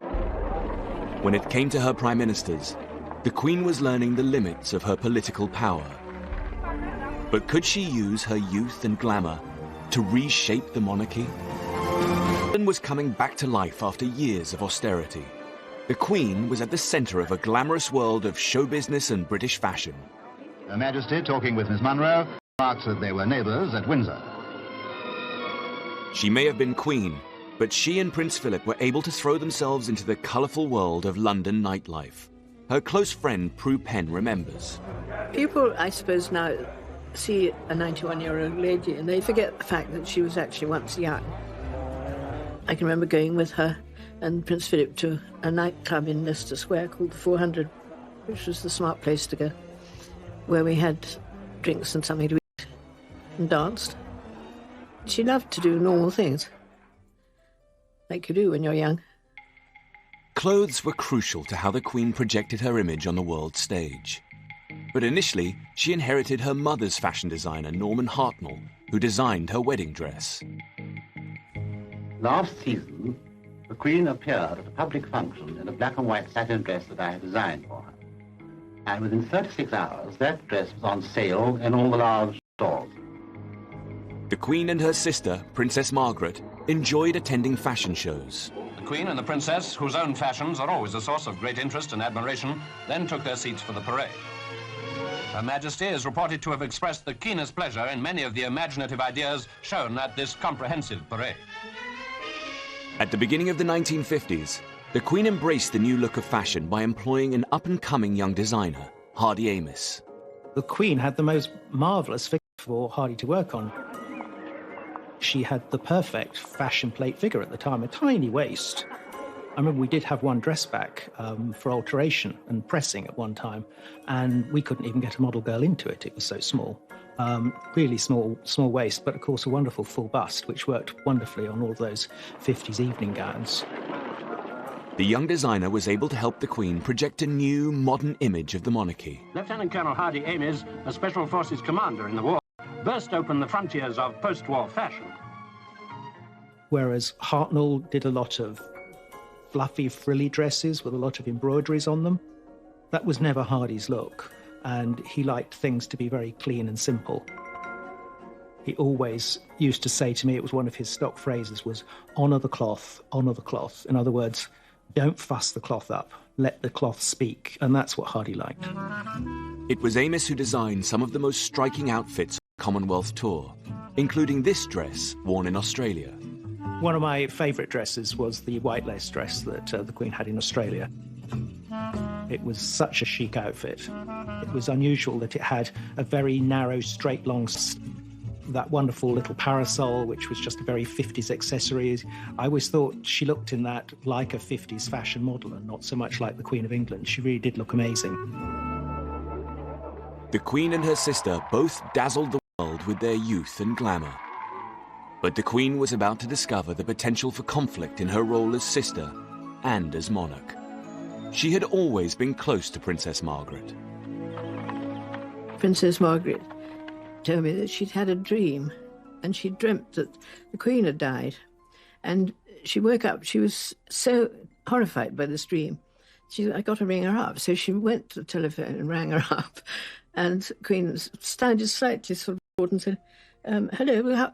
When it came to her prime ministers, the Queen was learning the limits of her political power. But could she use her youth and glamour to reshape the monarchy? London was coming back to life after years of austerity. The Queen was at the centre of a glamorous world of show business and British fashion. Her Majesty, talking with Miss Munro, remarks that they were neighbours at Windsor. She may have been Queen, but she and Prince Philip were able to throw themselves into the colourful world of London nightlife. Her close friend Prue Penn remembers. People, I suppose, now see a 91-year-old lady and they forget the fact that she was actually once young. I can remember going with her and Prince Philip to a nightclub in Leicester Square called the 400, which was the smart place to go, where we had drinks and something to eat and danced. She loved to do normal things, like you do when you're young. Clothes were crucial to how the Queen projected her image on the world stage. But initially, she inherited her mother's fashion designer, Norman Hartnell, who designed her wedding dress. Last season, the Queen appeared at a public function in a black and white satin dress that I had designed for her. And within 36 hours, that dress was on sale in all the large stores. The Queen and her sister, Princess Margaret, enjoyed attending fashion shows. The Queen and the Princess, whose own fashions are always a source of great interest and admiration, then took their seats for the parade. Her Majesty is reported to have expressed the keenest pleasure in many of the imaginative ideas shown at this comprehensive parade. At the beginning of the 1950s, the Queen embraced the new look of fashion by employing an up-and-coming young designer, Hardy Amis. The Queen had the most marvellous figure for Hardy to work on. She had the perfect fashion plate figure at the time, a tiny waist. I remember we did have one dress back for alteration and pressing at one time, and we couldn't even get a model girl into it. It was so small. Really small waist, but of course a wonderful full bust, which worked wonderfully on all those 50s evening gowns. The young designer was able to help the Queen project a new, modern image of the monarchy. Lieutenant Colonel Hardy Ames, a Special Forces commander in the war, burst open the frontiers of post-war fashion. Whereas Hartnell did a lot of fluffy, frilly dresses with a lot of embroideries on them. That was never Hardy's look, and he liked things to be very clean and simple. He always used to say to me, it was one of his stock phrases, was honour the cloth, honour the cloth. In other words, don't fuss the cloth up, let the cloth speak, and that's what Hardy liked. It was Ames who designed some of the most striking outfits on the Commonwealth tour, including this dress worn in Australia. One of my favourite dresses was the white lace dress that the Queen had in Australia. It was such a chic outfit. It was unusual that it had a very narrow, straight, long, that wonderful little parasol, which was just a very 50s accessory. I always thought she looked in that like a 50s fashion model and not so much like the Queen of England. She really did look amazing. The Queen and her sister both dazzled the world with their youth and glamour. But the Queen was about to discover the potential for conflict in her role as sister and as monarch. She had always been close to Princess Margaret. Princess Margaret told me that she'd had a dream, and she dreamt that the Queen had died. And she woke up, she was so horrified by this dream. I got to ring her up. So she went to the telephone and rang her up. And the Queen sounded slightly sort of bored and said, hello,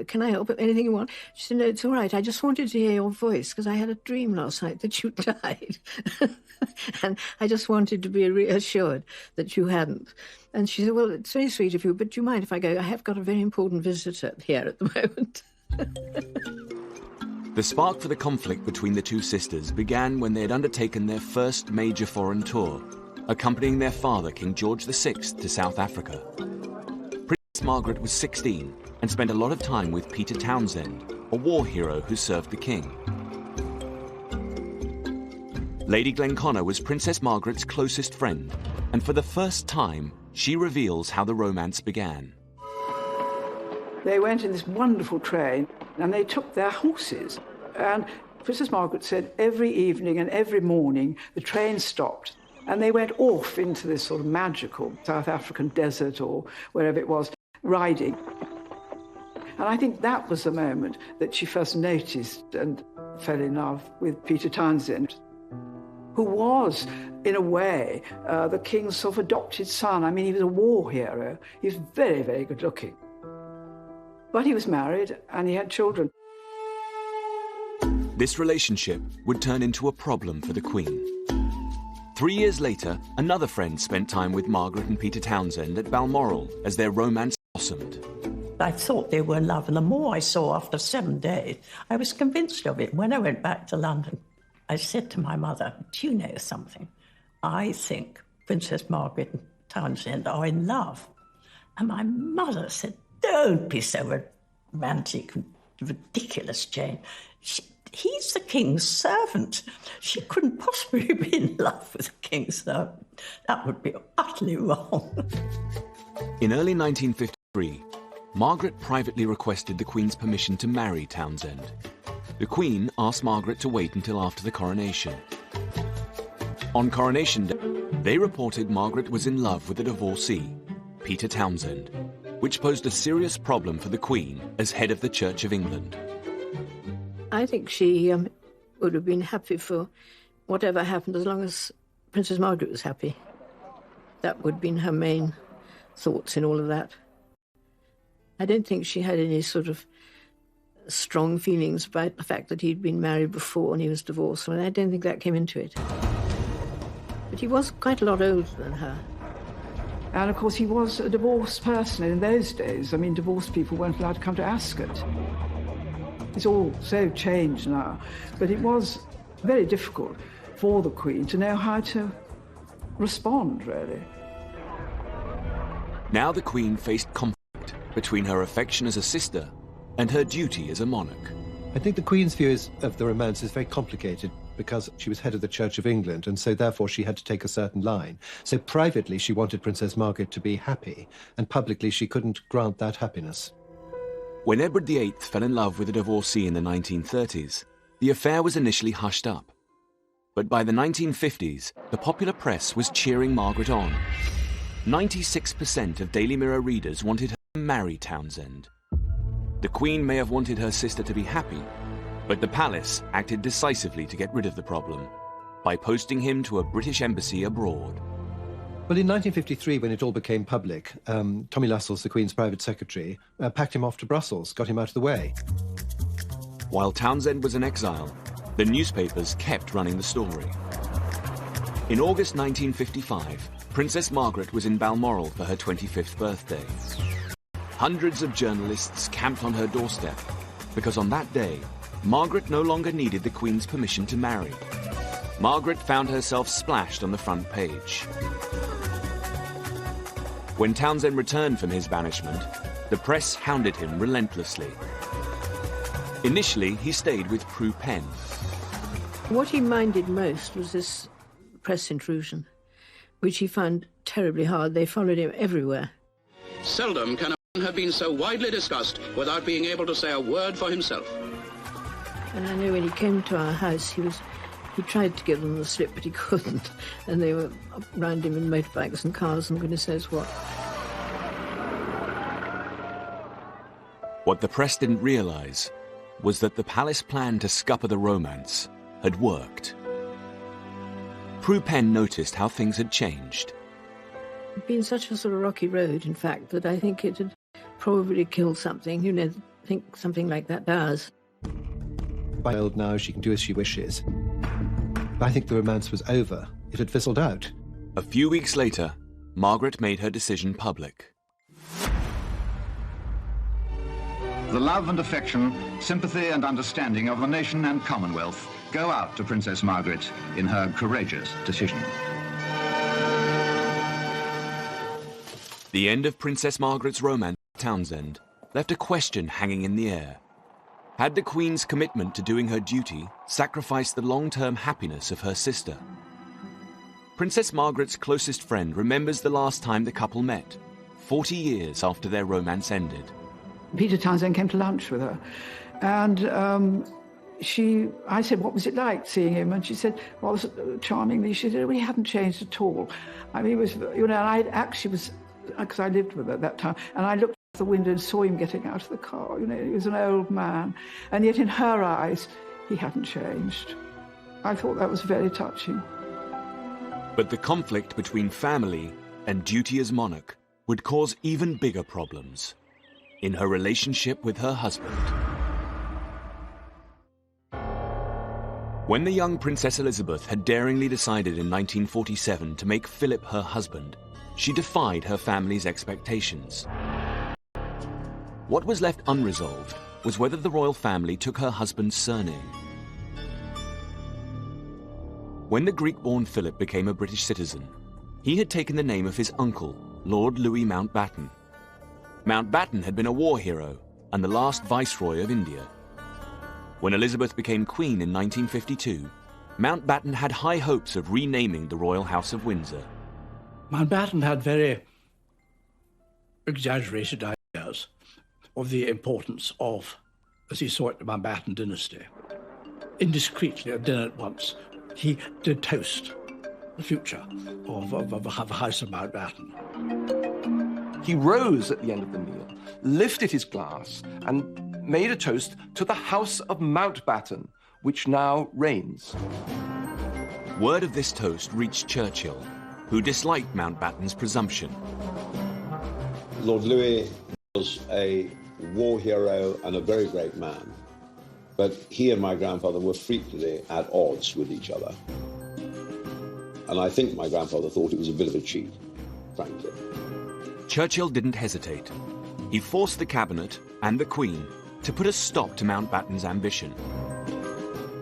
can I help? Anything you want? She said, no, it's all right. I just wanted to hear your voice because I had a dream last night that you died. And I just wanted to be reassured that you hadn't. And she said, well, it's very sweet of you, but do you mind if I go? I have got a very important visitor here at the moment. The spark for the conflict between the two sisters began when they had undertaken their first major foreign tour, accompanying their father, King George VI, to South Africa. Princess Margaret was 16 and spent a lot of time with Peter Townsend, a war hero who served the king. Lady Glenconnor was Princess Margaret's closest friend, and for the first time, she reveals how the romance began. They went in this wonderful train, and they took their horses. And Princess Margaret said every evening and every morning the train stopped, and they went off into this sort of magical South African desert or wherever it was, riding. And I think that was the moment that she first noticed and fell in love with Peter Townsend, who was, in a way, the king's sort of adopted son. I mean, he was a war hero. He was very, very good looking. But he was married and he had children. This relationship would turn into a problem for the Queen. 3 years later, another friend spent time with Margaret and Peter Townsend at Balmoral as their romance blossomed. I thought they were in love, and the more I saw after 7 days, I was convinced of it. When I went back to London, I said to my mother, do you know something? I think Princess Margaret and Townsend are in love. And my mother said, don't be so romantic and ridiculous, Jane. He's the king's servant. She couldn't possibly be in love with the king's servant. That would be utterly wrong. In early 1953, Margaret privately requested the Queen's permission to marry Townsend. The Queen asked Margaret to wait until after the coronation. On Coronation Day, they reported Margaret was in love with a divorcee, Peter Townsend, which posed a serious problem for the Queen as head of the Church of England. I think she would have been happy for whatever happened as long as Princess Margaret was happy. That would have been her main thoughts in all of that. I don't think she had any sort of strong feelings about the fact that he'd been married before and he was divorced. I don't think that came into it. But he was quite a lot older than her. And of course he was a divorced person in those days. I mean, divorced people weren't allowed to come to Ascot. It's all so changed now. But it was very difficult for the Queen to know how to respond, really. Now the Queen faced conflict between her affection as a sister and her duty as a monarch. I think the Queen's view of the romance is very complicated because she was head of the Church of England, and so therefore she had to take a certain line. So privately she wanted Princess Margaret to be happy, and publicly she couldn't grant that happiness. When Edward VIII fell in love with a divorcee in the 1930s, the affair was initially hushed up. But by the 1950s, the popular press was cheering Margaret on. 96% of Daily Mirror readers wanted her to marry Townsend. The Queen may have wanted her sister to be happy, but the palace acted decisively to get rid of the problem by posting him to a British embassy abroad. Well, in 1953, when it all became public, Tommy Lascelles, the Queen's private secretary, packed him off to Brussels, got him out of the way. While Townsend was in exile, the newspapers kept running the story. In August 1955, Princess Margaret was in Balmoral for her 25th birthday. Hundreds of journalists camped on her doorstep because on that day, Margaret no longer needed the Queen's permission to marry. Margaret found herself splashed on the front page. When Townsend returned from his banishment, the press hounded him relentlessly. Initially, he stayed with Prue Penn. What he minded most was this press intrusion, which he found terribly hard. They followed him everywhere. Seldom can a man have been so widely discussed without being able to say a word for himself. And I know when he came to our house, he tried to give them the slip, but he couldn't. And they were round him in motorbikes and cars and goodness knows what. What the press didn't realise was that the palace plan to scupper the romance had worked. Prue Penn noticed how things had changed. It'd been such a sort of rocky road, in fact, that I think it had probably killed something. You know, I think something like that does. By old now, she can do as she wishes. But I think the romance was over. It had fizzled out. A few weeks later, Margaret made her decision public. The love and affection, sympathy and understanding of the nation and Commonwealth go out to Princess Margaret in her courageous decision. The end of Princess Margaret's romance with Townsend left a question hanging in the air. Had the Queen's commitment to doing her duty sacrificed the long-term happiness of her sister? Princess Margaret's closest friend remembers the last time the couple met, 40 years after their romance ended. Peter Townsend came to lunch with her, and I said, what was it like seeing him? And she said, well, charmingly, she said, well, he hadn't changed at all. I mean, he was, you know, and I actually was, because I lived with her at that time, and I looked out the window and saw him getting out of the car. You know, he was an old man, and yet in her eyes, he hadn't changed. I thought that was very touching. But the conflict between family and duty as monarch would cause even bigger problems in her relationship with her husband. When the young Princess Elizabeth had daringly decided in 1947 to make Philip her husband, she defied her family's expectations. What was left unresolved was whether the royal family took her husband's surname. When the Greek-born Philip became a British citizen, he had taken the name of his uncle, Lord Louis Mountbatten. Mountbatten had been a war hero and the last Viceroy of India. When Elizabeth became Queen in 1952, Mountbatten had high hopes of renaming the Royal House of Windsor. Mountbatten had very exaggerated ideas of the importance of, as he saw it, the Mountbatten dynasty. Indiscreetly at dinner once, he did toast the future of the House of Mountbatten. He rose at the end of the meal, lifted his glass, and made a toast to the House of Mountbatten, which now reigns. Word of this toast reached Churchill, who disliked Mountbatten's presumption. Lord Louis was a war hero and a very great man, but he and my grandfather were frequently at odds with each other. And I think my grandfather thought it was a bit of a cheat, frankly. Churchill didn't hesitate. He forced the cabinet and the Queen to put a stop to Mountbatten's ambition.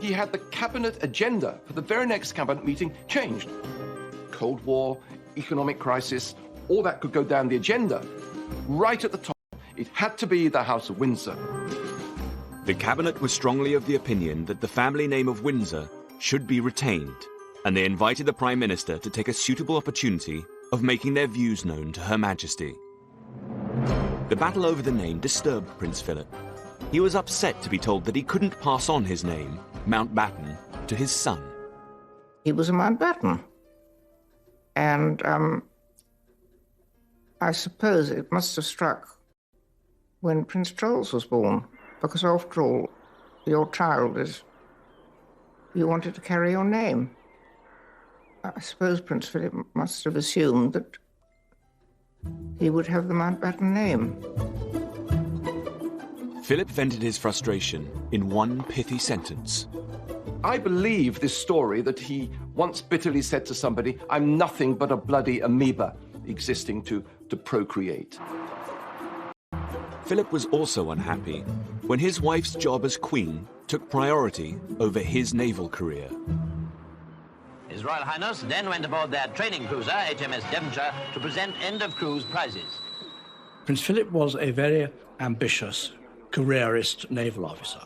He had the cabinet agenda for the very next cabinet meeting changed. Cold War, economic crisis, all that could go down the agenda. Right at the top, It had to be the House of Windsor. The cabinet was strongly of the opinion that the family name of Windsor should be retained, and they invited the Prime Minister to take a suitable opportunity of making their views known to Her Majesty. The battle over the name disturbed Prince Philip. He was upset to be told that he couldn't pass on his name, Mountbatten, to his son. He was a Mountbatten. And I suppose it must have struck when Prince Charles was born, because after all, your child is, you wanted to carry your name. I suppose Prince Philip must have assumed that he would have the Mountbatten name. Philip vented his frustration in one pithy sentence. I believe this story that he once bitterly said to somebody, "I'm nothing but a bloody amoeba existing to procreate." Philip was also unhappy when his wife's job as Queen took priority over his naval career. His Royal Highness then went aboard their training cruiser, HMS Devonshire, to present end-of-cruise prizes. Prince Philip was a very ambitious, careerist naval officer.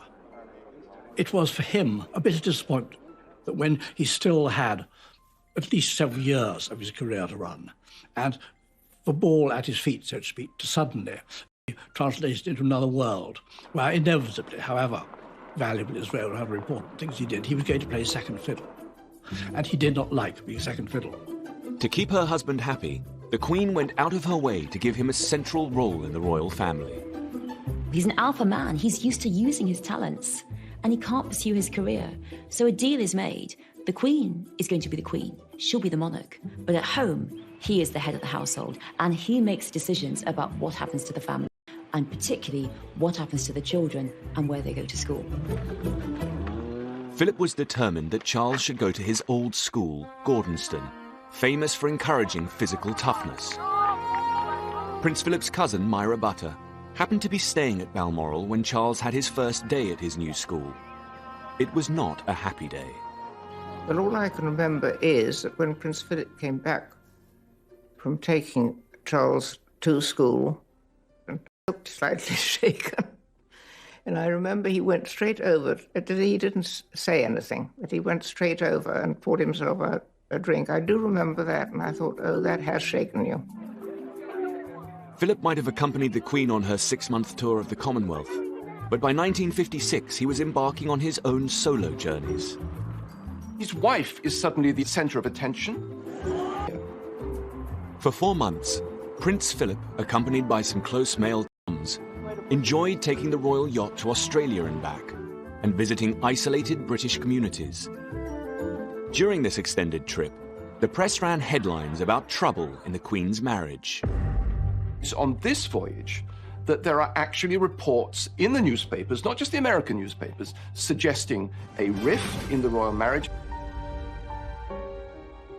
It was for him a bit of disappointment that when he still had at least several years of his career to run, and the ball at his feet, so to speak, to suddenly be translated into another world, where inevitably, however valuable his role, however important things he did, he was going to play second fiddle. And he did not like being second fiddle. To keep her husband happy, the Queen went out of her way to give him a central role in the royal family. He's an alpha man. He's used to using his talents, and he can't pursue his career. So a deal is made. The Queen is going to be the Queen. She'll be the monarch. But at home, he is the head of the household, and he makes decisions about what happens to the family, and particularly what happens to the children and where they go to school. Philip was determined that Charles should go to his old school, Gordonston, famous for encouraging physical toughness. Prince Philip's cousin, Myra Butter, happened to be staying at Balmoral when Charles had his first day at his new school. It was not a happy day. But all I can remember is that when Prince Philip came back from taking Charles to school, and looked slightly shaken. And I remember he went straight over, he didn't say anything, but he went straight over and poured himself out a drink. I do remember that, and I thought, oh, that has shaken you. Philip might have accompanied the Queen on her 6-month tour of the Commonwealth, but by 1956 he was embarking on his own solo journeys. His wife is suddenly the centre of attention. For 4 months, Prince Philip, accompanied by some close male chums, enjoyed taking the royal yacht to Australia and back, and visiting isolated British communities. During this extended trip, the press ran headlines about trouble in the Queen's marriage. It's on this voyage that there are actually reports in the newspapers, not just the American newspapers, suggesting a rift in the royal marriage.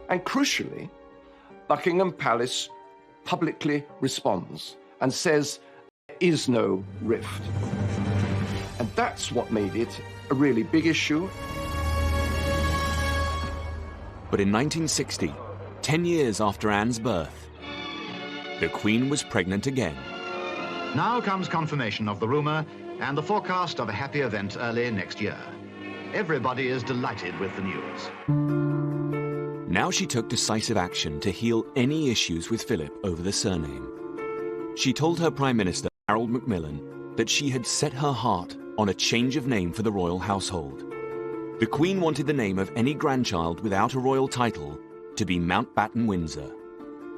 And crucially, Buckingham Palace publicly responds and says there is no rift. And that's what made it a really big issue. But in 1960, 10 years after Anne's birth, the Queen was pregnant again. Now comes confirmation of the rumour and the forecast of a happy event early next year. Everybody is delighted with the news. Now she took decisive action to heal any issues with Philip over the surname. She told her Prime Minister, Harold Macmillan, that she had set her heart on a change of name for the royal household. The Queen wanted the name of any grandchild without a royal title to be Mountbatten Windsor.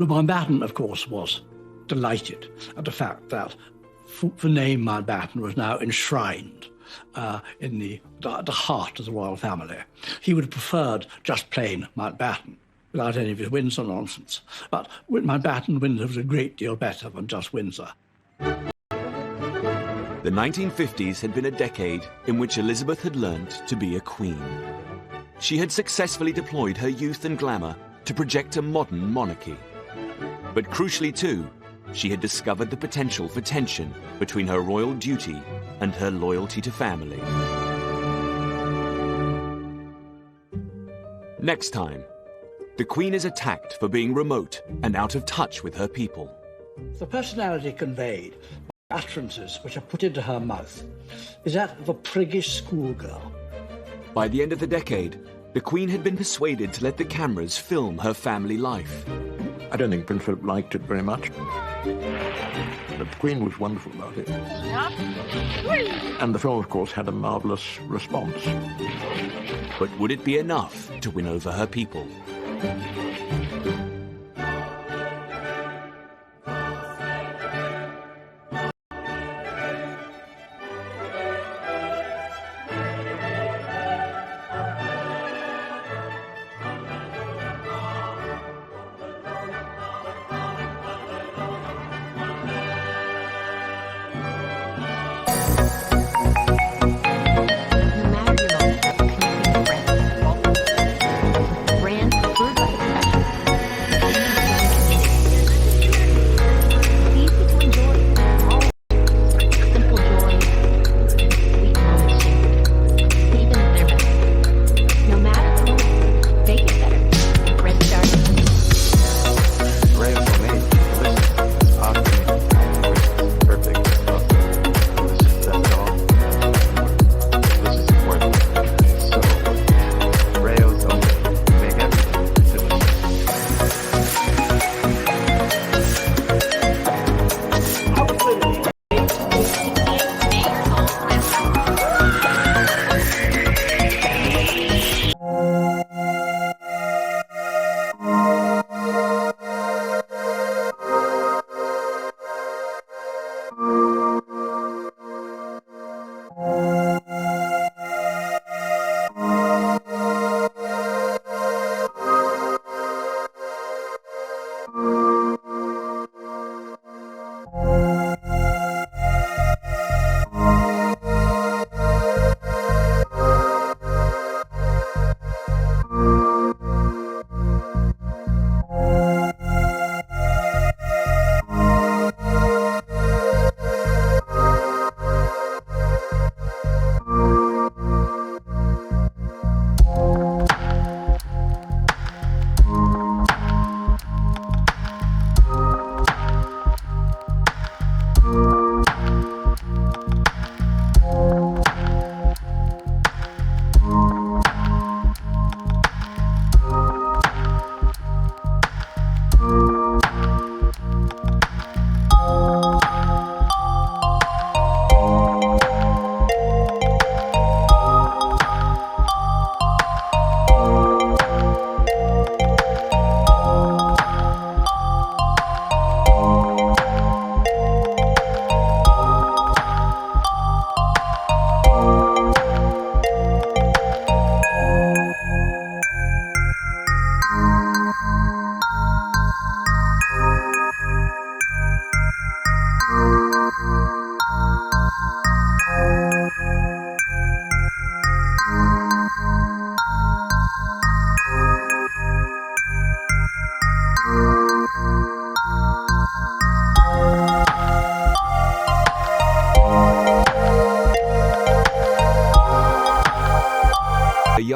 Lord Mountbatten, of course, was delighted at the fact that the name Mountbatten was now enshrined in the heart of the royal family. He would have preferred just plain Mountbatten, without any of his Windsor nonsense. But Mountbatten Windsor was a great deal better than just Windsor. The 1950s had been a decade in which Elizabeth had learnt to be a queen. She had successfully deployed her youth and glamour to project a modern monarchy. But crucially too, she had discovered the potential for tension between her royal duty and her loyalty to family. Next time, the Queen is attacked for being remote and out of touch with her people. The personality conveyed utterances which are put into her mouth is that of a priggish schoolgirl. By the end of the decade, the Queen had been persuaded to let the cameras film her family life. I don't think Prince Philip liked it very much. But the Queen was wonderful about it. And the film, of course, had a marvellous response. But would it be enough to win over her people?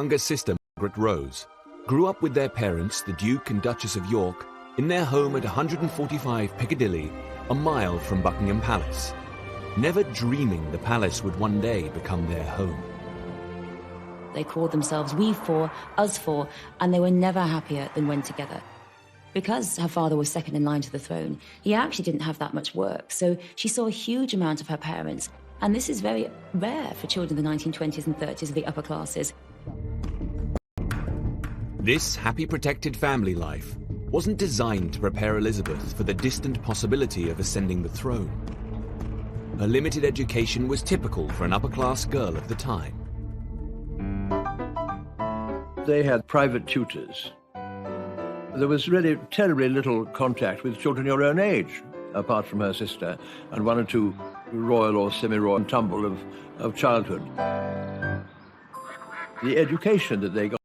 Younger sister, Margaret Rose, grew up with their parents, the Duke and Duchess of York, in their home at 145 Piccadilly, a mile from Buckingham Palace, never dreaming the palace would one day become their home. They called themselves we four, us four, and they were never happier than when together. Because her father was second in line to the throne, he actually didn't have that much work, so she saw a huge amount of her parents, and this is very rare for children in the 1920s and 30s of the upper classes. This happy, protected family life wasn't designed to prepare Elizabeth for the distant possibility of ascending the throne. Her limited education was typical for an upper-class girl of the time. They had private tutors. There was really terribly little contact with children your own age, apart from her sister, and one or two royal or semi-royal tumble of childhood. The education that they got